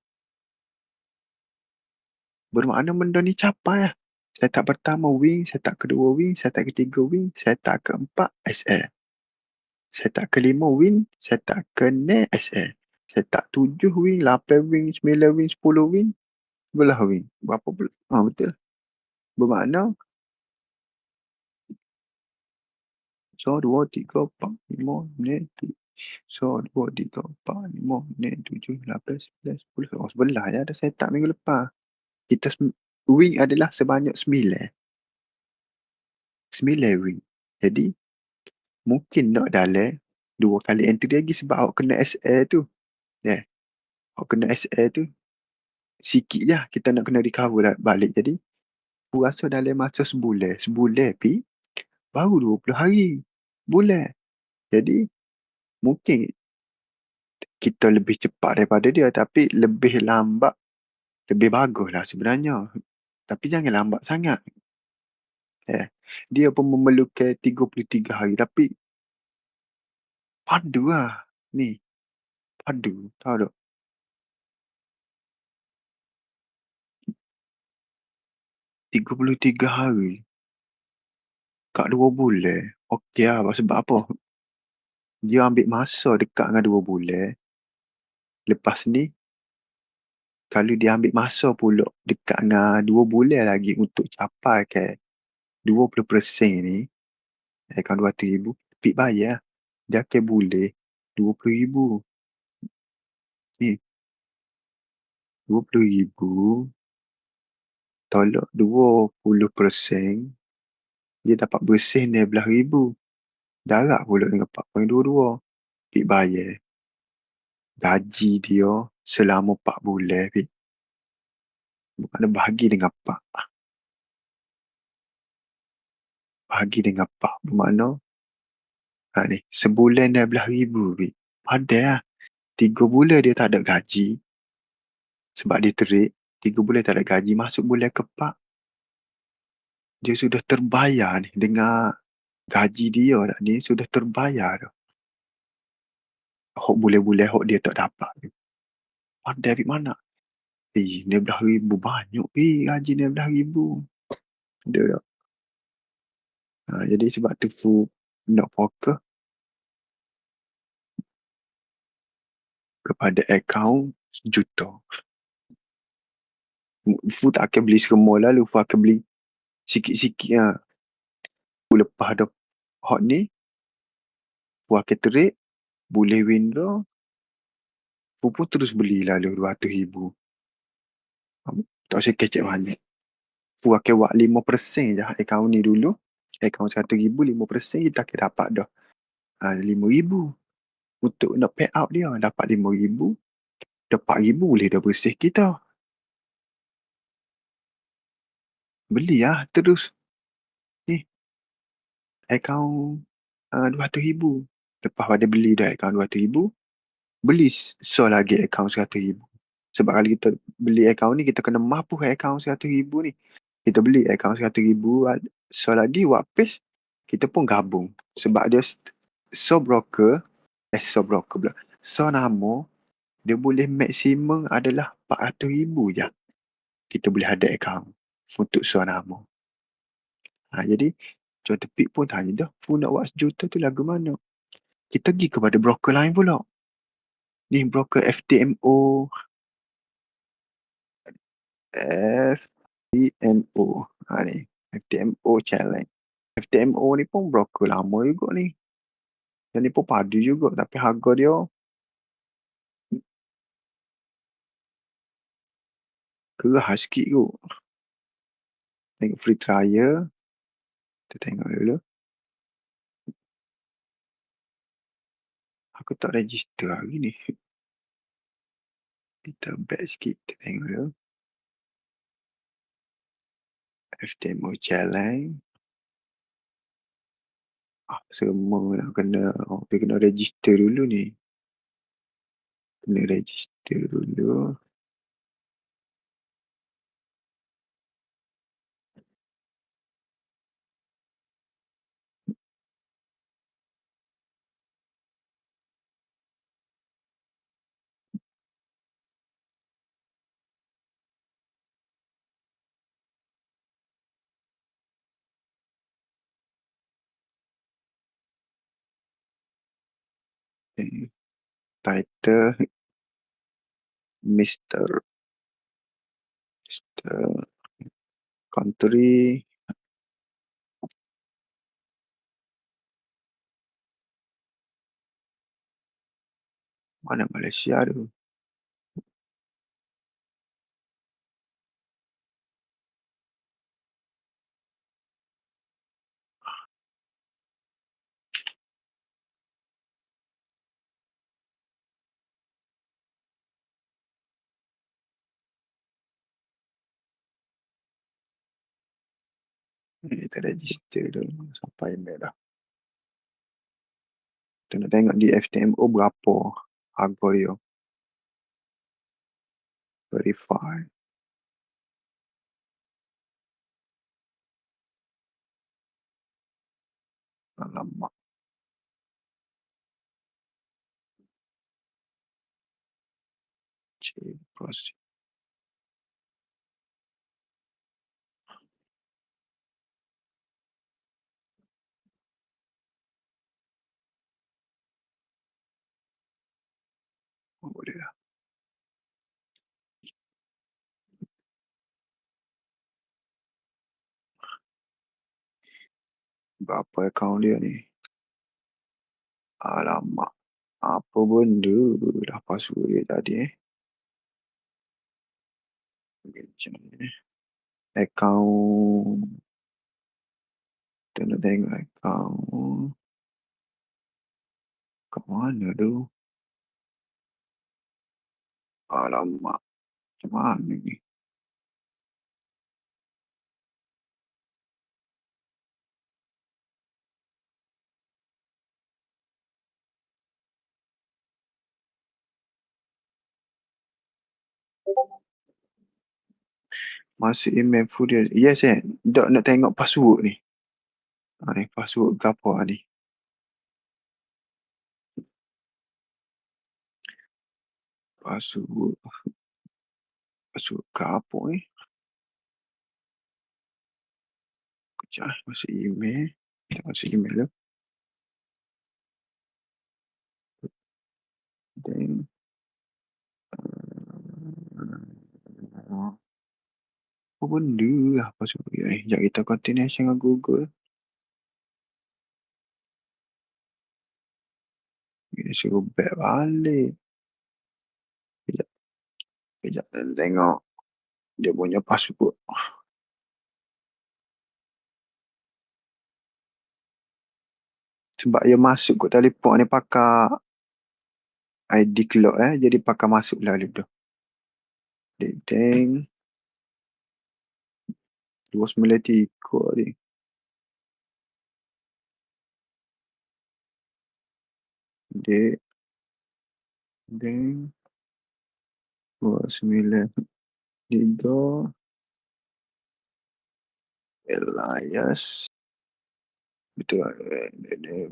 Bermakna benda ni capai lah. Setak pertama win, setak kedua win, setak ketiga win, setak keempat SL. Setak kelima win, setak keenam SL. Setak 7 win, 8 win, 9 win, 10 win, 11 win. Berapa pula? Betul. Bermakna 1, 2, 3, 4, 5, 6, 7. 1, 2, 3, 4, 5, 6, 7, 8, 9, 10. 11 je ada setak minggu lepas. Kita win adalah sebanyak 9. 9 win. Jadi, mungkin nak dalam 2 kali entry lagi sebab awak kena SL tu. Awak kena SL tu. Sikit je kita nak kena recover balik. Jadi, aku rasa dalam masa sebulan. Sebulan, Pi, baru 20 hari. Bulan. Jadi, mungkin kita lebih cepat daripada dia tapi lebih lambat. Lebih bagus lah sebenarnya. Tapi jangan lambat sangat. Dia pun memerlukan 33 hari tapi padu lah. Ni. Padu. Tahu tak? 33 hari. Kat 2 bulan. Okey lah. Sebab apa? Dia ambil masa dekat dengan 2 bulan. Lepas ni, kalau dia ambil masa pula dekat dengan 2 bulan lagi untuk capai 20% ni, kan 200,000, Pik bayar. Dia akan boleh 20,000. Ni, 20,000 tolak 20%, dia dapat bersih 16,000. Darab pula dengan 4.22. Pik bayar. Gaji dia selama 4 bulan, Pik. Bukan bahagi dengan Pak. Pagi dengan Pak bermakna, ni, sebulan 12,000 weh. Padahal lah, 3 bulan dia tak ada gaji sebab dia terik. 3 bulan tak ada gaji, masuk bulan ke-4 dia sudah terbayar ni dengan gaji dia tak ni sudah terbayar dah. Hok bulan-bulan hok dia tak dapat ni. Padahal pi mana? 16,000 banyak gaji 16,000. Ada tak? Jadi sebab tu Fu nak fokus kepada akaun sejuta. Fu tak akan beli semua lalu, Fu akan beli sikit-sikit lah. Fu lepas dah hot ni, Fu akan terik, boleh withdraw, Fu pun terus beli lalu 200,000. Tak usah kecek banyak. Fu akan buat 5% je akaun ni dulu. Akaun 100,000, 5% kita akan dapat dah 5,000. Untuk nak pay out dia, dapat 5,000, dapat 4,000 boleh dah bersih kita. Beli lah terus. Ni, akaun 200,000. Lepas pada beli dah akaun 200,000, beli lagi akaun 100,000. Sebab kalau kita beli akaun ni, kita kena mampu akaun 100,000 ni. Kita beli akaun 100,000, lagi buat paste, kita pun gabung. Sebab dia broker, pula. Nama, dia boleh maksimum adalah 400,000 je. Kita boleh ada akaun untuk nama. Jadi, contoh Pik pun tanya dah, Fu nak buat sejuta tu lagu mana? Kita pergi kepada broker lain pula. Ni broker FTMO. FTMO. Ni. FTMO challenge. FTMO ni pun broker lama juga ni. Dan ni pun padu juga. Tapi harga dia kerah sikit kot. Tengok free trial. Kita tengok dulu. Aku tak register lagi ni. Kita back sikit. Kita tengok dulu. FTMO challenge. Semua nak kena. Dia kena register dulu ni. Kena register dulu. Title Mr. Country. Mana Malaysia tu? Kita register dulu sampai email dah. Kita nak tengok di FTMO berapa harga dia. Verify. Alamak. Proceed. Boleh lah. Berapa akaun dia ni? Alamak. Apa benda dah password dia tadi Macam ni. Akaun. Kita nak tengok akaun. Kat mana tu? Alamak. Macam mana ni? Masuk email full dia. Yes, Dok nak tengok password ni. Ni password ke apa ni? Password password ke apa ni? Kejap masuk email. Kita masuk email tu. Then, apa benda lah password dia ni? Sekejap kita continuation dengan Google. Dia suruh back balik. Kejap. Kejap tengok dia punya password. Sebab dia masuk kat telefon ni pakai ID cloud jadi pakai masuk lah tu. Deng 293 ni. Dek deng 293 Elias. Betul.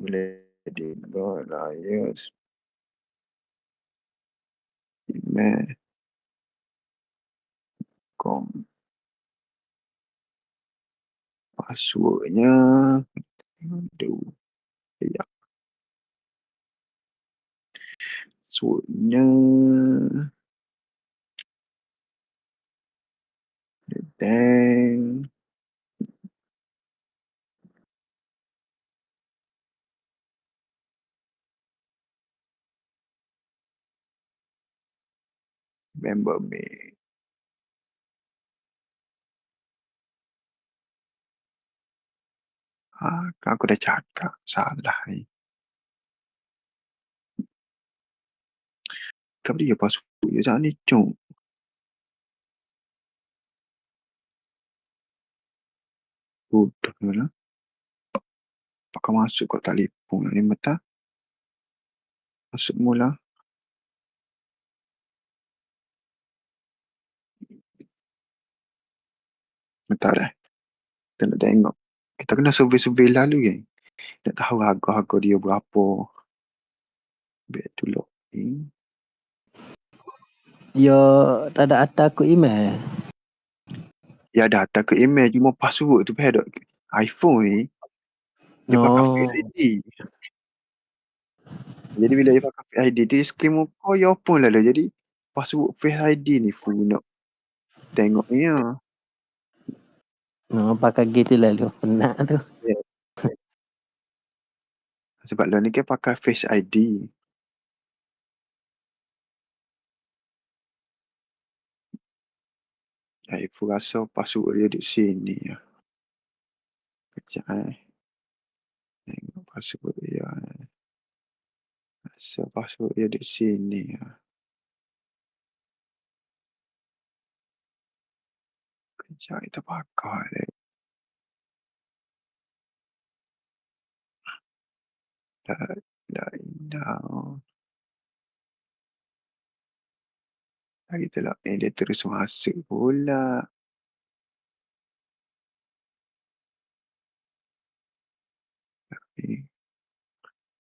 Boleh Elias. Email. Passwordnya. Aduh. Ya. Passwordnya. Deng. Member me. Kan aku dah cakap salah ni. Kenapa dia password dia tak ni cong? Bodoh lah. Pakai masuk kat telefon ni betul. Masuk mula. Bentar kita nak tengok. Kita kena survey-survey lalu kan. Nak tahu harga-harga dia berapa. Back to login. Yo tak ada atas aku email. Ya data ke email cuma password tu pun ada. iPhone ni dia pakai Face ID. Jadi bila dia pakai Face ID tu scan muka ya pun lah. Jadi password Face ID ni full nak tengok ni ya. Pakai gitu lah lu. Penat tu. Yeah. Sebab lah ni kan pakai Face ID. iPhone rasa password dia di sini ya. Kejap tengok password dia. Rasa password dia di sini ya. Kejap kita pakai dia. Dah. Kita lah dia terus masuk pula.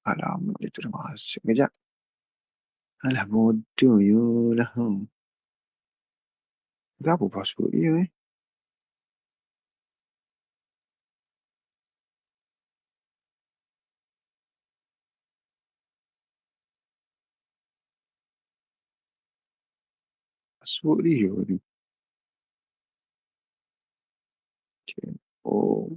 Alamak dia terus masuk. Kejap. Alah bodoh you lah. Apa password dia Password dia ni. Oh.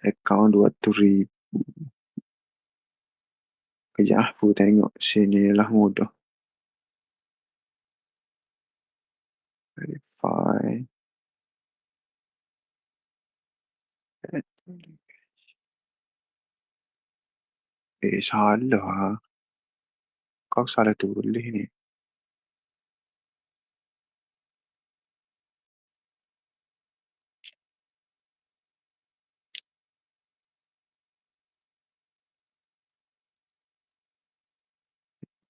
Account 200,000. Kejap aku tengok sini lah mudah. Verify. Salah. Kau salah tulis ni.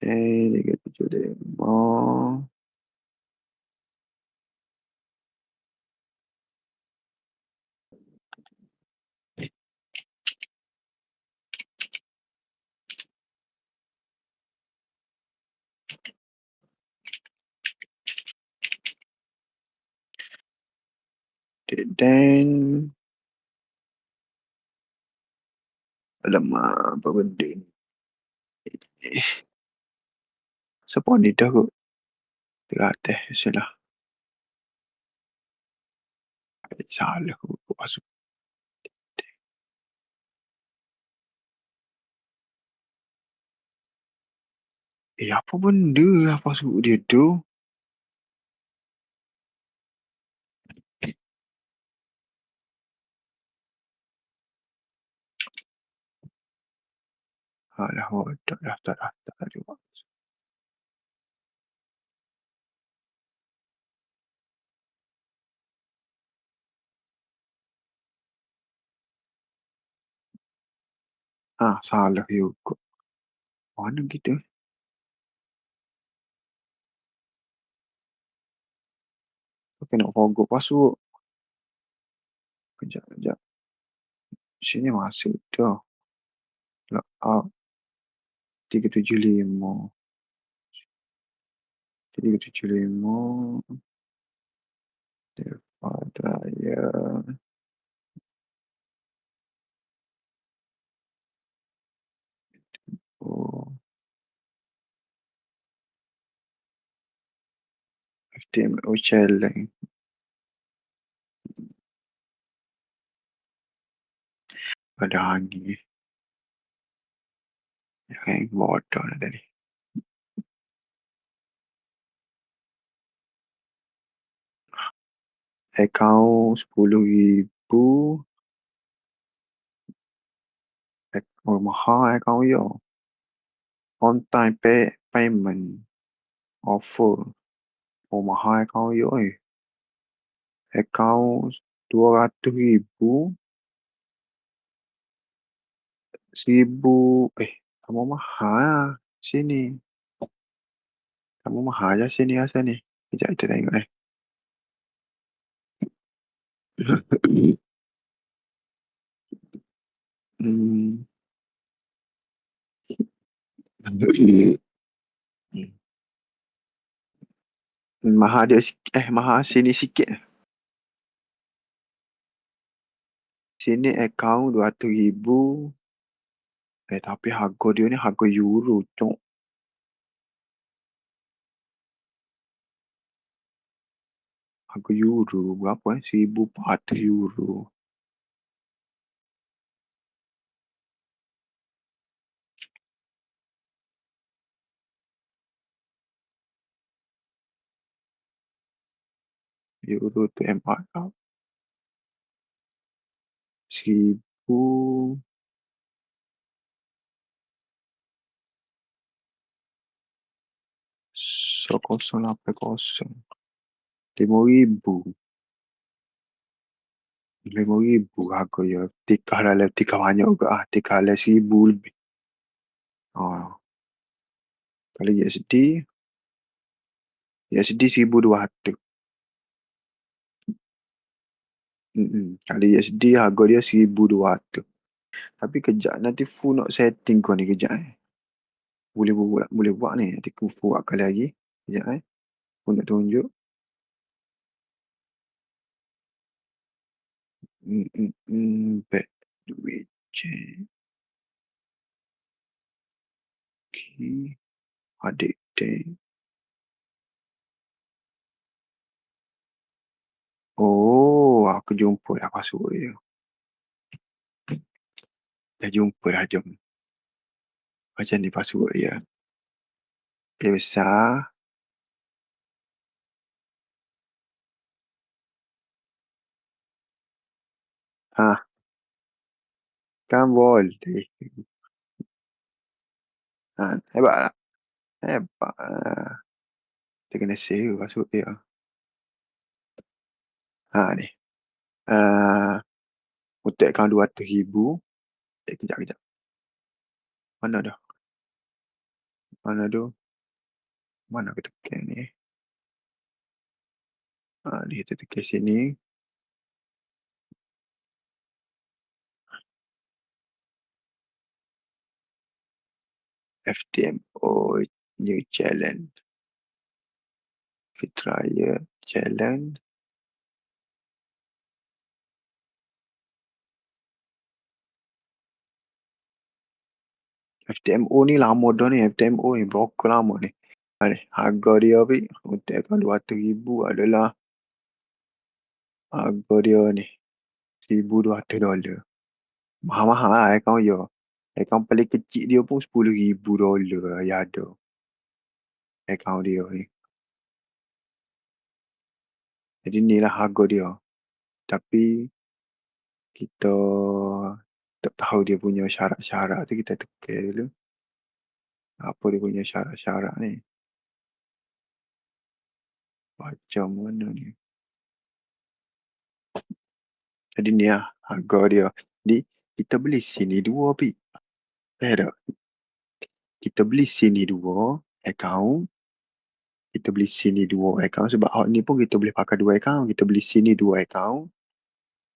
375. Dan alamak, apa benda ni? Siapa ni dah kot? Teratas je lah. Salah kot masuk. Apa benda lah password dia tu? Alah, tak dah, tak dah, tak dah juga. Salah juga. Mana kita? Aku nak forgot password. Kejap, kejap. Sini masuk tu. Logout. 375. 375. Default raya. Oh. HTML challenge. Ada angin. Yang bodoh lah tadi. Account 10,000. Oh, mahal account yo. On time payment. Offer. Oh, mahal account yo eh. Account 200,000. 1,000. Kamu mahal lah. Sini. Kamu mahal aja sini asal ni. Sekejap kita tengok ni. Hmm. Mahal dia sikit. Mahal sini sikit. Sini account 200,000. Tapi harga dia ni harga euro, cok. Harga euro berapa 1,400 euro. Euro tu MRR 1,000. 0,80. 5,000. 5,000 harga ya. Tikar dalam tikar banyak juga. Tikar dalam 1,000 lebih. Kalau USD 1,200. Kalau USD harga dia 1,200. Tapi kejap nanti full nak setting kau ni kejap boleh buat ni. Nanti aku buat kali lagi. Kejap aku nak tunjuk. Back duit check. Okay. Adik tank. Oh, aku jumpa dah password dia. Dah jumpa dah, jom. Macam ni password dia. Dia besar. Kan boleh. Hebat tak? Hebat lah. Kita kena save password dia. Ni. Untuk akaun 200,000. Kejap. Mana dah? Mana tu? Mana kita tekan ni? Ni kita tekan sini. FTMO new challenge. Fit raya challenge. FTMO ni lama dah ni. FTMO ni broker lama ni. Ni harga dia untuk akaun 200,000 adalah harga dia ni $1,200. Mahal-mahal lah akaun dia. Akaun paling kecil dia pun $10,000 ya ada. Akaun dia ni. Jadi ni lah harga dia. Tapi kita tak tahu dia punya syarat-syarat tu, kita tekan dulu. Apa dia punya syarat-syarat ni? Macam mana ni? Jadi ni lah harga dia. Jadi kita beli sini 2 pi. Tak? Kita beli sini 2 akaun. Kita beli sini 2 akaun sebab hot ni pun kita boleh pakai 2 akaun. Kita beli sini 2 akaun.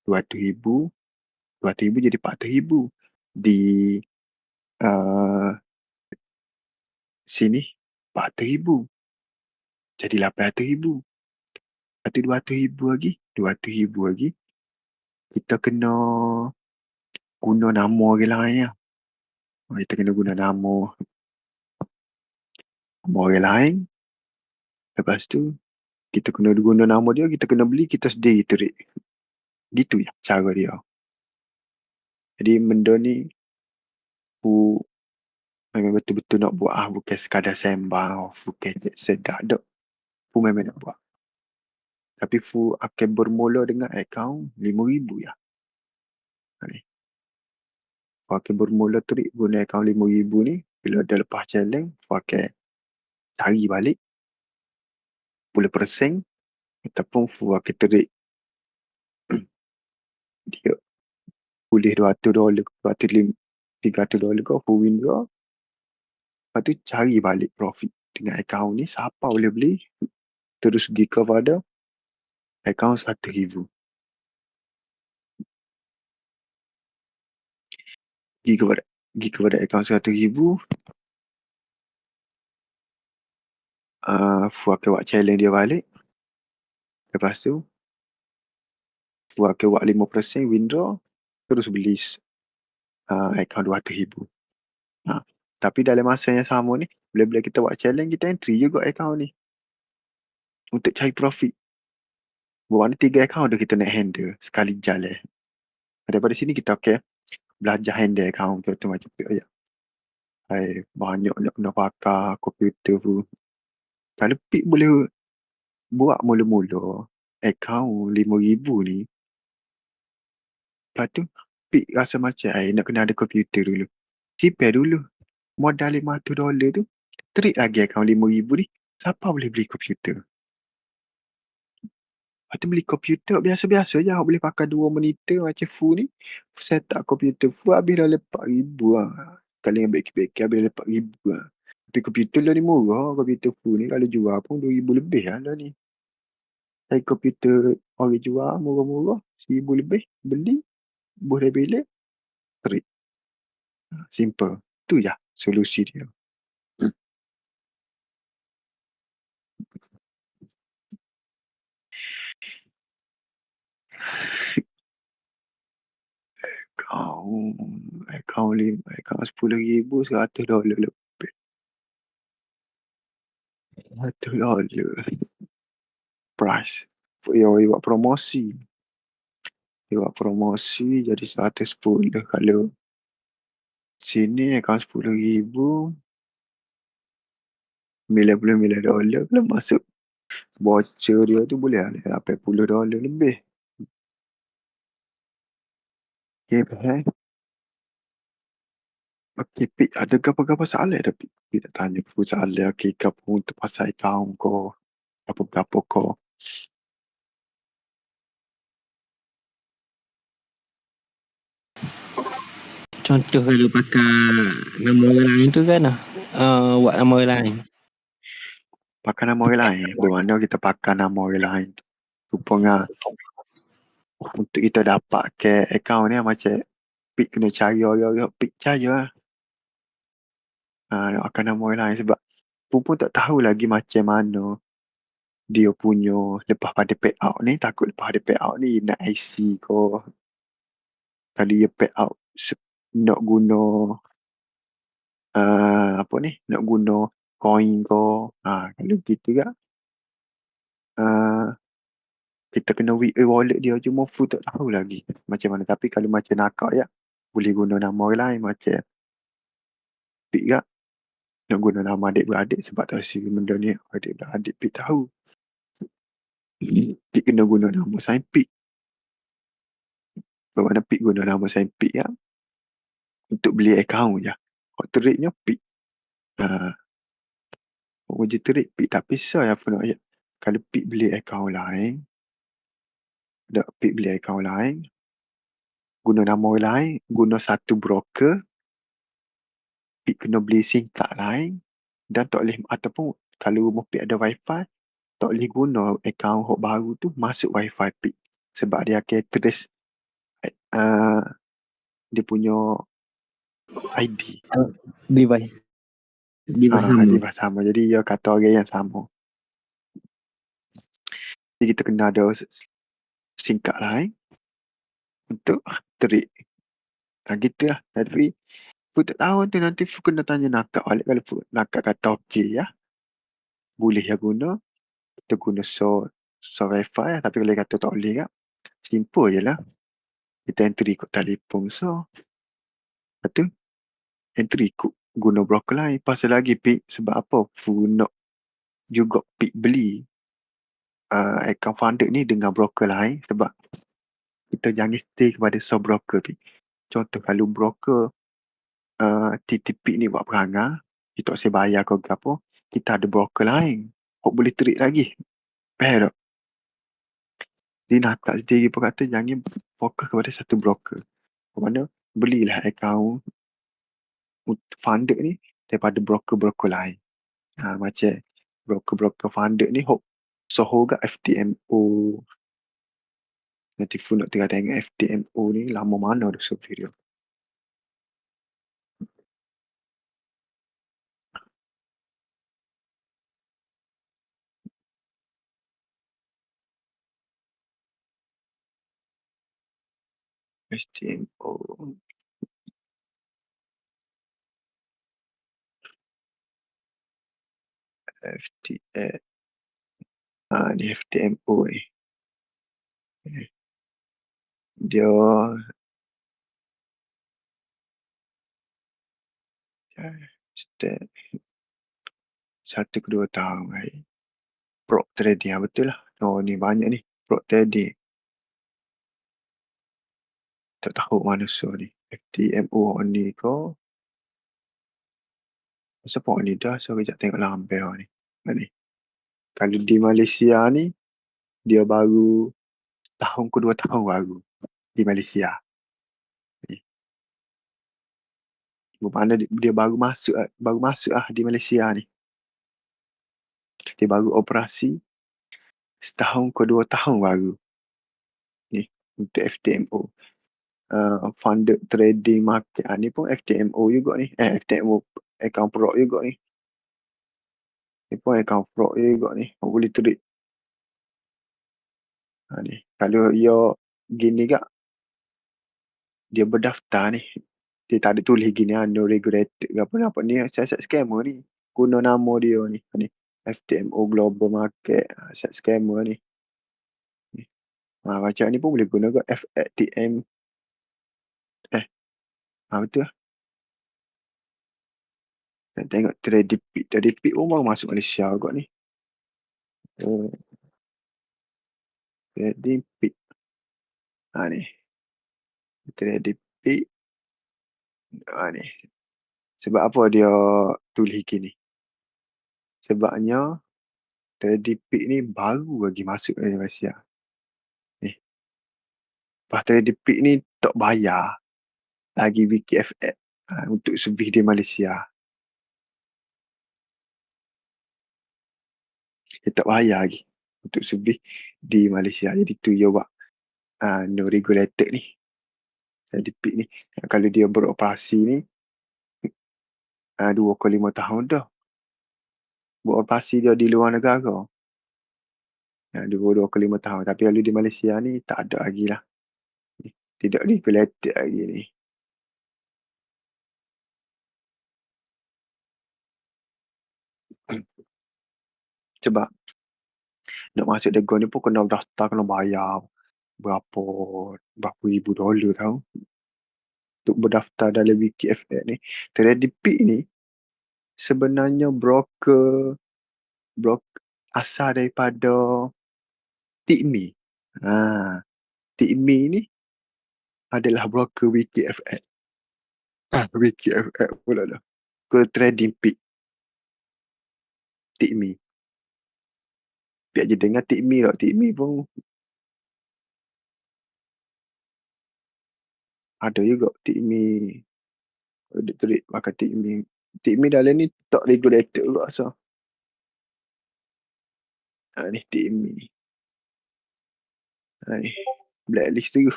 200,000. 200,000 jadi 400,000. Di sini 400,000. Jadi 800,000. Lepas tu 200,000 lagi. 200,000 lagi. Kita kena guna nama orang lain lah. Kita kena guna nama orang lain. Lepas tu kita kena guna nama dia, kita kena beli, kita sendiri terik. Gitu ya cara dia. Jadi benda ni aku memang betul-betul nak buat bukan sekadar sembang, bukan sedap dok. Aku memang nak buat. Tapi aku akan bermula dengan akaun 5,000 ya. Ni. Aku akan bermula terik guna akaun 5,000 ni. Bila dah lepas challenge, aku akan cari balik 10% ataupun aku akan terik dia boleh $200, $300 kau aku withdraw. Lepas tu cari balik profit dengan akaun ni. Siapa boleh beli? Terus pergi kepada akaun 1,000. Pergi kepada akaun 1,000. Aku akan buat challenge dia balik. Lepas tu aku akan buat 5% withdraw. Terus beli akaun 200,000. Tapi dalam masa yang sama ni, bila-bila kita buat challenge, kita entry juga akaun ni. Untuk cari profit. Bermakna 3 akaun dah kita nak handle sekali jalan. Daripada sini kita akan belajar handle akaun kita macam tu aja. Banyak nak kena pakai komputer pun. Kalau pik boleh buat mula-mula akaun 5,000 ni. Lepas tu pik rasa macam nak kena ada komputer dulu. Simpan dulu. Modal $500 tu. Terik lagi akaun 5,000 ni. Siapa boleh beli komputer? Lepas tu beli komputer biasa-biasa je. Boleh pakai 2 monitor macam full ni. Set up komputer full habis dah $4,000 lah. Kalau yang baik-baik habis dah $4,000 lah. Tapi komputer lah ni murah. Komputer full ni kalau jual pun $2,000 lebih lah ni. Saya komputer orang jual murah-murah. $1,000 lebih. Beli. Boleh bilik. Terik. Simple. Tu je solusi dia. Akaun $10,000 $100 lebih. $100 price. Dia buat promosi. Jadi 110 kalau sini akaun $10,000 $99 kalau masuk voucher dia tu boleh ada $80 lebih. Okay, faham? Okay, Pik, ada apa-apa soalan tapi Pik nak tanya aku soalan okay, ke apa untuk pasal akaun kau apa-apa kau. Contoh kalau pakai nama orang lain tu kan Buat nama orang lain. Pakai nama orang lain. Bermakna kita pakai nama orang lain. Rupanya untuk kita dapat ke akaun ni macam pik kena cari orang-orang pik percaya lah. Nak pakai nama orang lain sebab pun tak tahu lagi macam mana dia punya lepas pada pay out ni, takut lepas pada pay out ni nak IC ko. Kalau dia pay out nak guna apa ni, nak guna coin ko. Kalau gitu kan kita kena wallet dia cuma full tak tahu lagi macam mana. Tapi kalau macam nakak ya, boleh guna nama orang lain macam pik kan. Nak guna nama adik-beradik sebab tak rasa benda ni adik-beradik pik tahu. Pik kena guna nama saya pik. Bagaimana pik guna nama saya pik kan untuk beli akaun je. Hot trade-nya pik. Je trade pik tapi saya nak ya. Kalau pik beli akaun lain, pik beli akaun lain, guna nama orang lain, guna satu broker, pik kena beli SIM card lain dan tak boleh, ataupun kalau rumah pik ada wifi, tak boleh guna akaun hok baru tu masuk wifi pik sebab dia akan trace dia punya ID. Device. Device sama. Device sama. Jadi dia kata orang yang sama. Jadi kita kena ada SIM card lain untuk trade. Gitu lah. Tapi aku tak tahu tu, nanti aku kena tanya nakak balik. Kalau nakak kata okey ya, boleh ya guna. Kita guna so wifi lah. Tapi kalau kata tak boleh kan, simple je lah. Kita entry ikut telefon lepas tu entry ikut guna broker lain. Pasal lagi pik sebab apa full nak juga pik beli account funded ni dengan broker lain sebab kita jangan stay kepada broker pik. Contoh kalau broker TTP ni buat perangai, kita tak usah bayar ke apa, kita ada broker lain kok boleh trade lagi. Faham tak? Dia nakak sendiri pun kata jangan fokus kepada satu broker. Mana belilah akaun funded ni daripada broker-broker lain. Macam broker-broker funded ni Soho ke FTMO. Nanti full nak tengok FTMO ni lama mana dah show video. FTMO. Ni FTMO ni. Dia step 1 ke 2 tahun prop trading betul lah. Ni banyak ni prop trading. Tak tahu mana ni FTMO ni ko. Siapa ni dah, so kejap tengok lambai ni. Ni. Kalau di Malaysia ni dia baru tahun ke 2 tahun baru di Malaysia. Mana dia baru masuk di Malaysia ni. Dia baru operasi setahun ke 2 tahun baru. Ni untuk FTMO. Funded trading market. Ni pun FTMO juga ni. FTMO account pro juga ni. Ni pun account pro juga ni. Boleh trade. Ni. Kalau dia gini kak, dia berdaftar ni. Dia tak ada tulis gini no regulated ke apa ni. Saya scammer ni. Guna nama dia ni. FTMO Global Market. Saya scammer ni. Macam ni pun boleh guna ke FTM. Betul lah. Nak tengok trading peak. Trading peak pun baru masuk Malaysia kot ni. Trading peak. Ni. Trading peak. Ni. Sebab apa dia tulis gini? Sebabnya trading peak ni baru lagi masuk dari Malaysia. Ni. Lepas trading peak ni tak bayar lagi WKFX untuk servis di Malaysia. Dia tak bayar lagi untuk servis di Malaysia. Jadi tu dia buat no regulated ni. Jadi PIK ni kalau dia beroperasi ni 25 tahun dah. Beroperasi dia di luar negara. 25 tahun. Tapi kalau di Malaysia ni tak ada lagi lah. Tidak regulated lagi ni. Sebab nak masuk Dagon ni pun kena daftar, kena bayar berapa ribu dolar tau untuk berdaftar dalam WKFX ni. Trading Peak ni sebenarnya broker asal daripada TICMI. TICMI ni adalah broker WKFX. WKFX pula dah. Ke Trading Peak. TICMI. Biar je dengar TICMI tak. TICMI pun ada juga TICMI. Duit pakai TICMI. TICMI dalam ni tak regulated juga asal. Ni TICMI. Ni. Blacklist tu.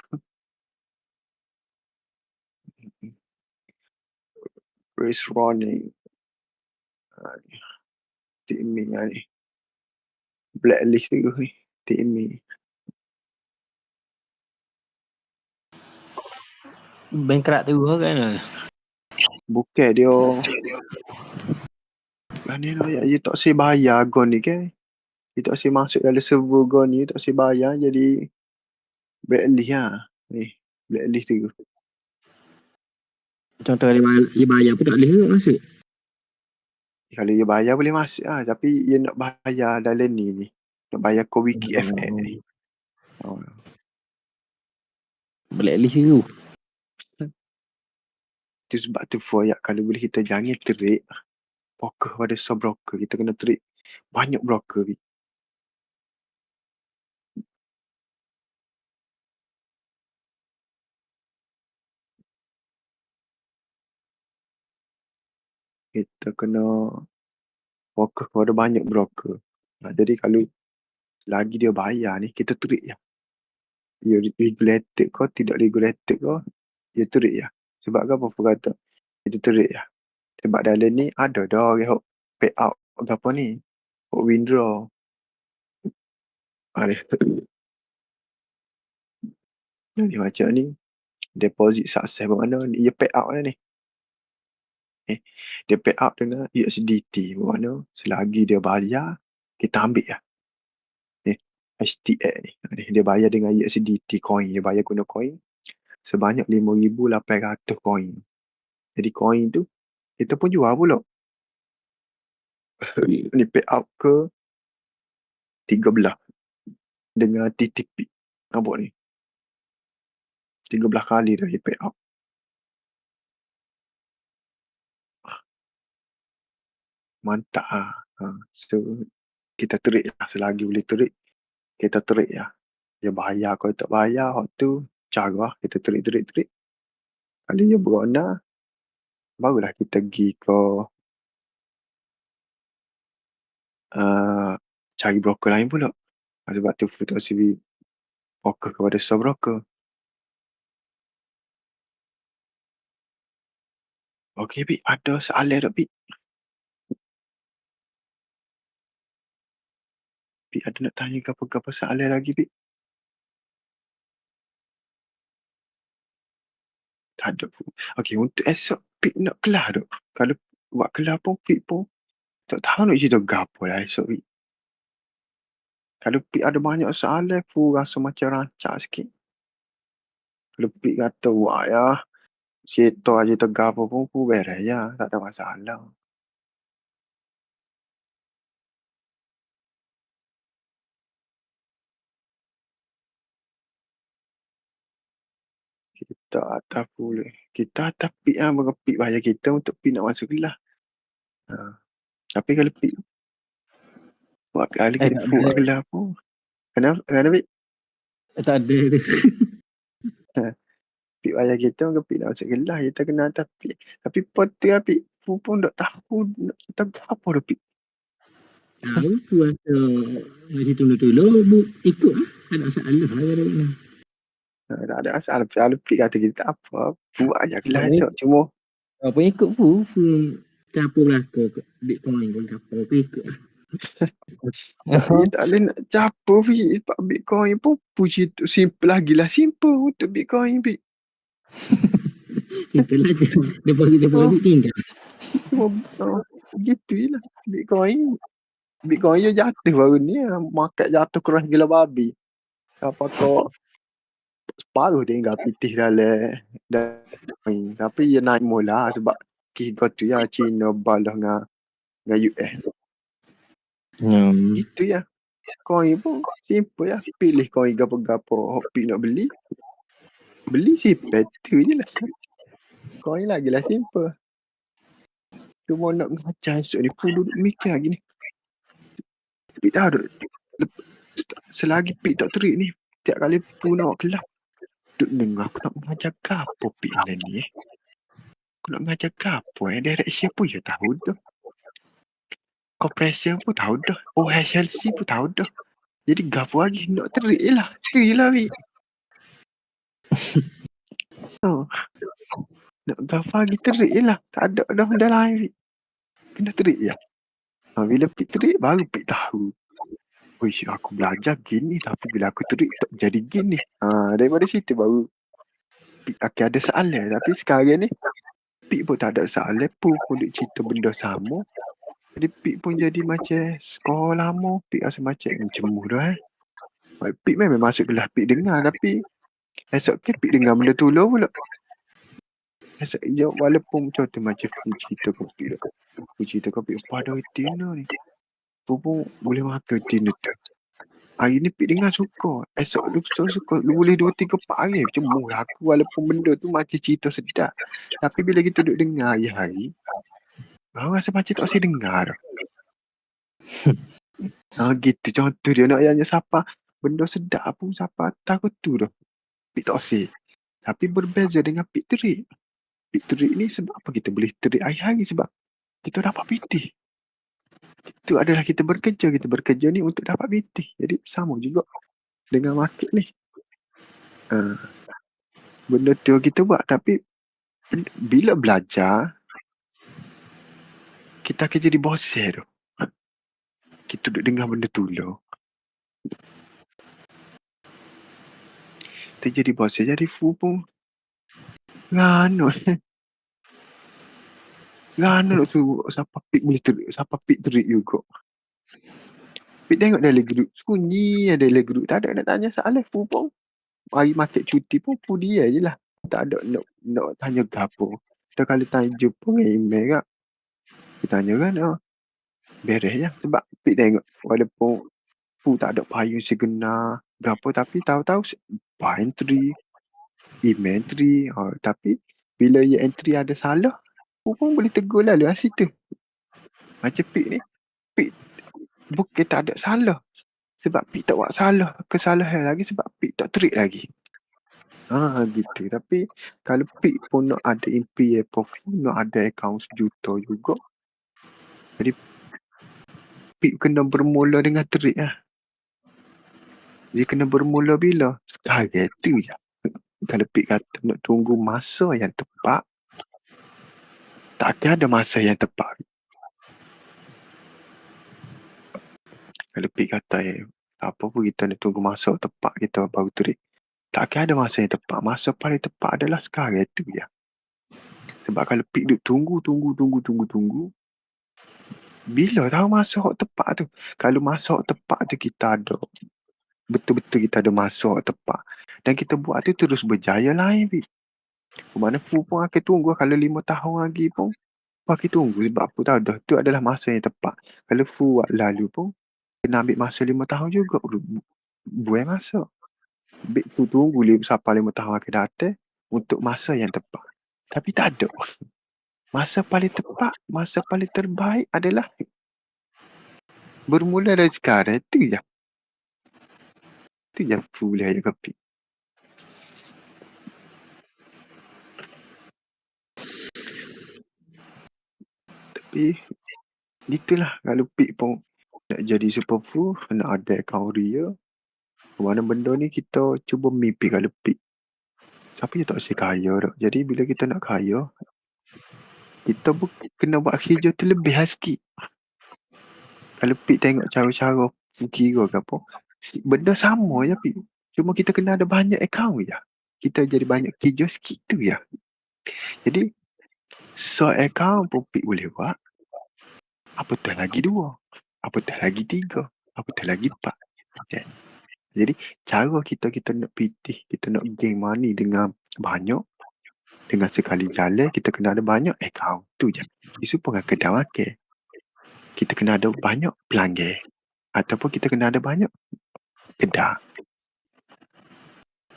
Race running. TICMI ni. Blacklist tu ni. TICMI. Bankrupt tu kan. Bukan dia. Ni dia tak saya bayar gon ni kan. Dia tak saya masuk dalam server gon ni. Tak saya bayar jadi blacklist lah. Ni. Blacklist tu. Contoh dia bayar pun tak boleh ke masuk? Kalau dia bayar boleh masuk lah. Tapi dia nak bayar dalam ni. Nak bayar ke Wiki FX ni. Blacklist tu. Itu sebab tu Foyak kalau boleh kita jangan trade poker pada broker. Kita kena trade banyak broker. Kita kena fokus kepada banyak broker. Jadi kalau lagi dia bayar ni, kita trade je. Ya regulated ke tidak regulated ke, dia trade je. Sebab apa Fu kata? Kita trade je. Sebab dalam ni ada dah orang pay out apa ni. Withdraw. Ni macam ni. Deposit success bermakna dia pay out lah ni. Dia pay out dengan USDT. Bermakna selagi dia bayar, kita ambil lah. HTX ni. Dia bayar dengan USDT coin. Dia bayar guna coin sebanyak 5,800 coin. Jadi coin tu kita pun jual pula. Ni pay out ke 13 dengan TTP. Nampak ni. 13 kali dah dia pay out. Mantap lah. So, kita trade lah. Selagi boleh trade, kita trade lah. Dia bayar kalau tak bayar, waktu tu cara kita trade. Kalau dia berona, barulah kita pergi ke cari broker lain pula. Sebab tu Futu CV fokus kepada broker. Okey, Bik. Ada soalan tak, Bik? Bik ada nak tanya apa-apa soalan lagi, Bik? Tak ada pun. Okey, untuk esok Bik nak kelas tak? Kalau buat kelas pun Bik pun tak tahu nak cerita gapo lah esok, Bik. Kalau Bik ada banyak soalan, Fu rasa macam rancak sikit. Kalau Bik kata, wah ya, cerita aja tegak apa pun, Fu beres ya. Tak ada masalah. Kita atas boleh. Kita atas Pik lah. Bagi Pik bayar kita untuk Pik nak masuk kelas. Tapi kalau Pik buat kali kita Tak Fu ada. kelas pun. Kenapa Pik? Tak ada tu. Pik bayar kita ke Pik nak masuk kelas. Kita kena atas Pik. Tapi pot tu lah Pik. Fu pun tak tahu nak kita apa dah Pik. Tahu puasa masih tunda-tunda bu ikut lah. Tak ada masalah lah kata ni. Tak ada masalah. Kalau Pik kata kita tak apa. Buat je lah esok. Apa Cuma apa ikut fu campur belaka ke Bitcoin pun kapal apa ikut lah. ya tak boleh nak campur Pik. Sebab Bitcoin pun puji tu simple lagi lah. Simple untuk Bitcoin Pik. Simple aja. Deposit tinggal. Cuma gitu je lah. Bitcoin je jatuh baru ni. Market jatuh keras gila babi. Siapa kau separuh tinggal pitih dalam. Tapi ia naik mula sebab kira tu ya China balah dengan US. Gitu ya. Coin pun simple ya. Pilih coin gapo-gapo Hopi nak beli. Beli simple tu je lah. Coin lagi lah simple. Cuma nak ngajar esok ni. Fu duduk mikir lagi ni. Pik tahu tak. Selagi Pik tak terik ni. Tiap kali Fu nak kelas. Duk dengar aku nak mengajar gapo Pik malam ni Aku nak mengajar gapo Direction pun ya tahu dah. Compression pun tahu dah. OHLC pun tahu dah. Jadi gapo lagi nak terik je lah. Tu je lah Pik. Nak gapo lagi terik je lah. Tak ada dah benda lain Pik. Kena terik je. Bila Pik terik baru Pik tahu. Wish aku belajar gini tapi bila aku terik tak jadi gini. Daripada situ baru Pik akan ada soalan. Tapi sekarang ni Pik pun tak ada soalan. Pun duk cerita benda sama. Jadi Pik pun jadi macam sekolah lama. Pik rasa macam jemuh dah Pik memang masuk kelas Pik dengar tapi esok ke Pik dengar benda tu lah pula. Esok walaupun macam tu macam Fu cerita ke Pik dah. Fu cerita ke Pik pada retina ni. Fu pun boleh makan retina tu. Hari ni Pik dengar suka. Esok lu suka. Lu boleh 2, 3, 4 hari. Jemuh lah aku walaupun benda tu macam cerita sedap. Tapi bila kita duduk dengar hari-hari. Orang rasa macam tak usah dengar dah. Gitu contoh dia nak yang siapa. Benda sedap pun siapa takut tu dah. Pik tak usah. Tapi berbeza dengan Pik terik. Pik terik ni sebab apa kita boleh terik hari-hari. Sebab kita dapat pitih. Itu adalah kita bekerja. Kita bekerja ni untuk dapat pitih. Jadi sama juga dengan market ni. Benda tu kita buat. Tapi bila belajar, kita akan jadi bosan tu. Kita duduk dengar benda tu lah. Kita jadi bosan. Jadi Fu pun ngano nak suruh siapa Pik boleh terik. Siapa Pik terik juga. Pik tengok dalam grup. Sunyi ada dalam grup. Tak ada nak tanya soalan. Fu pun hari market cuti pun Fu dia je lah. Tak ada nak tanya gapo. Kita kalau tanya jumpa dengan email kak. Kita tanya kan. Beres je. Sebab Pik tengok. Walaupun Fu tak ada payung segenar. Gapo tapi tahu-tahu entry. Email entry. Tapi bila ya entry ada salah. Fu pun boleh tegur lah lewat situ. Macam Pik ni. Pik bukan tak ada salah. Sebab Pik tak buat salah. Kesalahan lagi sebab Pik tak terik lagi. Gitu. Tapi kalau Pik pun nak ada impian Fu nak ada akaun 1 juta juga. Jadi Pik kena bermula dengan terik lah. Dia kena bermula bila? Sekarang tu je. Kalau Pik kata nak tunggu masa yang tepat. Tak ada masa yang tepat. Kalau Pik kata apa pun kita nak tunggu masa tepat kita baru terik. Tak ada masa yang tepat. Masa paling tepat adalah sekarang tu je. Sebab kalau Pik duk tunggu. Bila tahu masa tepat tu? Kalau masa tepat tu kita ada. Betul-betul kita ada masa tepat. Dan kita buat tu terus berjaya lain Pik. Mana Fu pun akan tunggu. Kalau 5 tahun lagi pun. Akan tunggu. Sebab aku tahu dah. Tu adalah masa yang tepat. Kalau Fu buat lalu pun. Kena ambil masa 5 tahun juga. Buat masa. Fu tunggu sampai 5 tahun akan datang. Untuk masa yang tepat. Tapi tak ada. Masa paling tepat. Masa paling terbaik adalah. Bermula dari sekarang. Itu je. Itu je Fu boleh ayat kopi. Tapi. Gitulah. Kalau Pik pun. nak jadi superfu, nak ada akaun ria. Mana benda ni kita cuba mimpi kalau pik. Siapa je tak rasa kaya dah. Jadi bila kita nak kaya, kita pun kena buat kerja tu lebih sikit. Kalau pik tengok cara-cara kira ke apa, benda sama je pik. Cuma kita kena ada banyak akaun je. Kita jadi banyak kerja sikit tu je. Jadi, akaun pun pik boleh buat. Apatah lagi 2. Apatah lagi 3. Apatah lagi 4. Okay. Jadi, cara kita nak pitih, kita nak gain money dengan banyak, dengan sekali jalan, kita kena ada banyak akaun. Tu je. Itu pun kedai makan. Kita kena ada banyak pelanggan. Ataupun kita kena ada banyak kedai.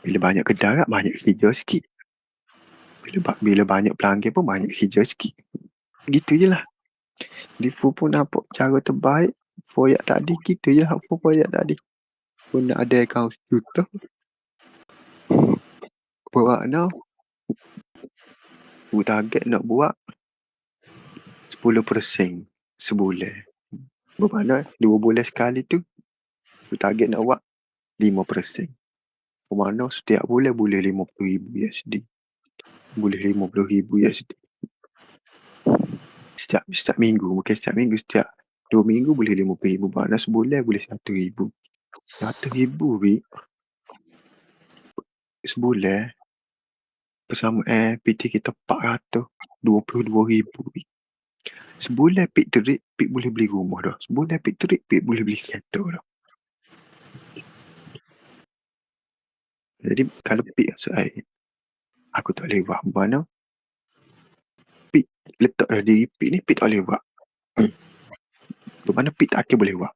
Bila banyak kedai, banyak kerja sikit. Bila banyak pelanggan pun banyak kerja sikit. Gitu je lah. Jadi Fu pun nampak cara terbaik Foyak tadi. Gitu je lah Foyak tadi. Pun nak ada akaun juta. Bermakna Fu target nak buat 10% sebulan. Bermakna 2 bulan sekali tu Fu target nak buat 5%. Bermakna setiap bulan boleh RM50,000 USD. Boleh RM50,000 USD. Setiap minggu. Mungkin setiap minggu. Setiap 2 minggu boleh RM50,000. Bermakna sebulan boleh RM100,000. RM100,000 sebulan bersama PT kita 422,000. Sebulan pik terik, pik boleh beli rumah dah. Sebulan pik terik, pik boleh beli kereta dah. Jadi kalau pik soal aku tak boleh buat mana, pik letak dah diri pik ni, pik tak boleh buat. Bermakna pik tak akan boleh buat.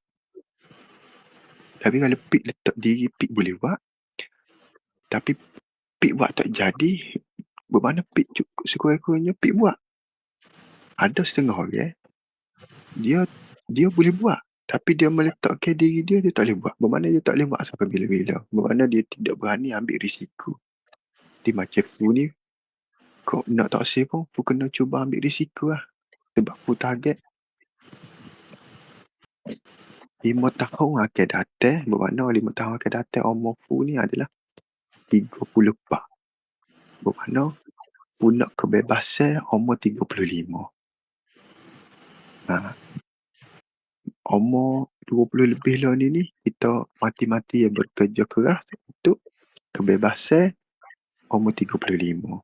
Tapi kalau pik letak diri pik boleh buat, tapi pik buat tak jadi, bermakna pik cukup sekurang-kurangnya pik buat. Ada setengah orang, dia boleh buat. Tapi dia meletakkan diri dia tak boleh buat. Bermakna dia tak boleh buat sampai bila-bila. Bermakna dia tidak berani ambil risiko. Di macam Fu ni, kau nak tak say pun, Fu kena cuba ambil risiko lah. Sebab Fu target 5 tahun akan datang. Bermakna 5 tahun akan datang umur Fu ni adalah 34. Bermakna Fu nak kebebasan umur 35. Umur 20 lebih lah ni, kita mati-mati bekerja keras untuk kebebasan umur 35.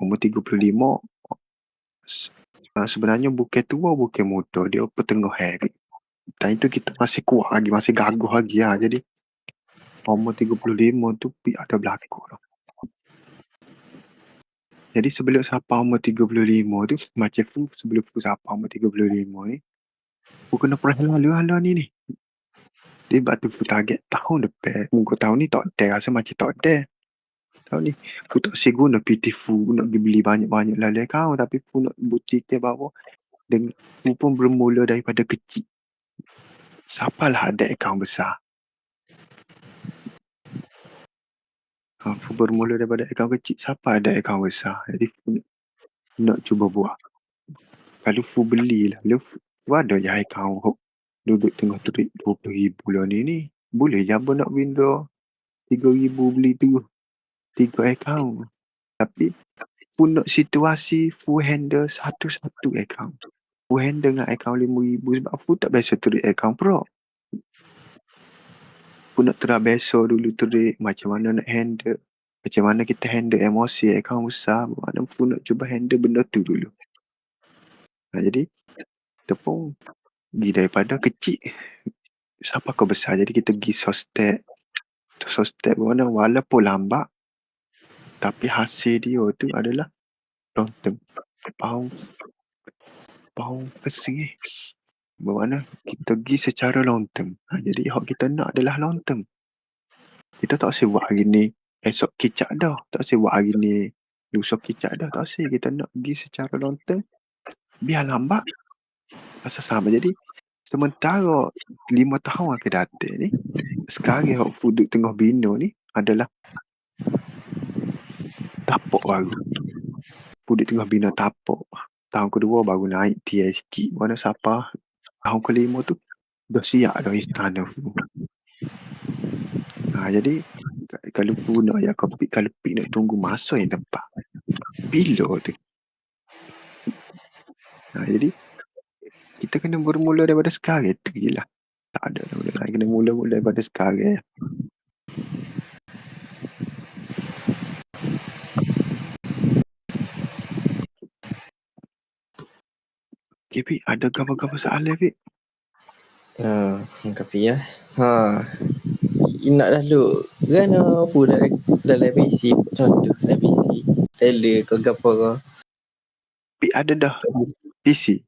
Umur 35 sebenarnya bukan tua, bukan muda. Dia pertengahan. Dan itu kita masih kuat lagi, masih gagah lagi lah. Jadi, umur 35 tu ada berlaku lah. Jadi sebelum sampai umur 35 tu, macam Fu sebelum Fu sampai umur 35 ni, Fu kena perah lalu ni. Dia sebab tu Fu target tahun depan. Muka tahun ni tak ada, rasa macam tak ada. Tahun ni, Fu tak guna PT Fu nak pergi beli banyak-banyak lalu akaun. Tapi Fu nak buktikan bahawa Fu pun bermula daripada kecil. Siapalah ada akaun besar. Fu bermula daripada akaun kecil. Siapa ada akaun besar. Jadi Fu nak cuba buat. Kalau Fu belilah. Fu ada je akaun duduk tengah terik 20,000 lah ni. Boleh je abang nak window 3,000 beli tu 3 akaun. Tapi Fu nak situasi Fu handle satu-satu akaun. Fu handle dengan akaun 5,000 sebab Fu tak biasa terik akaun pro. Fu nak terbiasa dulu terik macam mana nak handle. Macam mana kita handle emosi akaun besar. Macam Fu nak cuba handle benda tu dulu. Jadi kita pun pergi daripada kecil siapa kau besar. Jadi kita pergi sostek mana walaupun lambat tapi hasil dia tu adalah long term. Pound kesih. Bermakna kita pergi secara long term. Jadi hak kita nak adalah long term. Kita tak usah buat hari ni esok kicap dah. Tak usah buat hari ni lusa kicap dah. Tak usah. Kita nak pergi secara long term. Biar lambat rasa sama. Jadi sementara 5 tahun akan datang ni, sekarang hak Fu duduk tengah bina ni adalah tapak baru. Fu duduk tengah bina tapak. Tahun kedua baru naik TSG. Mana siapa tahun kelima tu dah siap dah istana Fu. Jadi kalau Fu nak ayat kopi, kalau Pik nak tunggu masa yang tepat, bila tu? Jadi kita kena bermula daripada sekarang tu je lah. Tak ada benda lain, kena mula daripada sekarang. Okay, Pik, ada apa-apa soalan, Pik? Kopi ya. Nak lalu kan apa dalam PC contoh dalam PC tele ke gapo ke. Pik ada dah PC?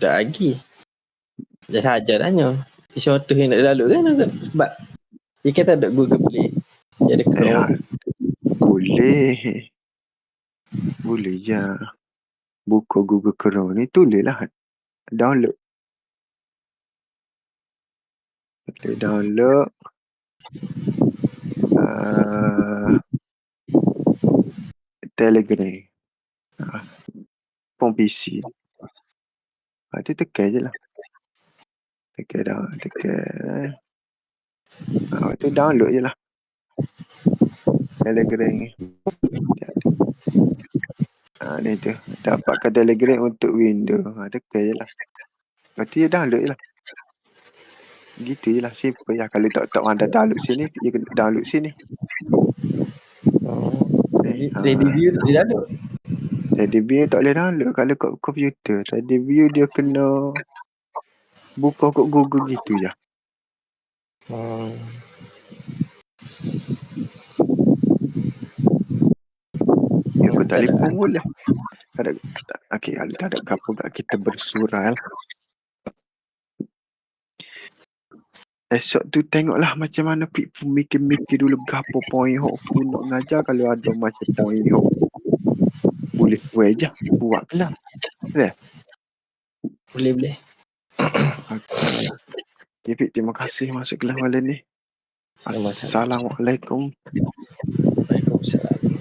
Dah lagi. Dah saja tanya. Contoh yang nak lalu kan sebab dia kata ada Google Play. Jadi Chrome. Boleh. Boleh je. Buka Google Chrome ni, tulis lah. Download. Boleh download. Telegram. Phone PC. Itu tekan je lah. Tekan. Itu download je lah. Telegram ni. Ni tu. Dapatkan Telegram untuk Windows. Tekan je lah. Lepas tu dia download je lah. Gitu je lah. Simple je. Kalau tak pandai download sini, dia kena download sini. Ready view tak boleh download. Ready view tak boleh download kalau kat komputer. Ready view dia kena buka kat Google gitu je. Ya, kau telefon boleh. Okay, kalau tak ada apa kat kita bersurai lah. Esok tu tengoklah macam mana Pik Fu mikir dulu gapo point hok Fu nak ngajar. Kalau ada macam point hok boleh Fu aja buat lah. Boleh. Okay. Okay, Pik, terima kasih masuk kelas malam ni. Assalamualaikum. Waalaikumsalam.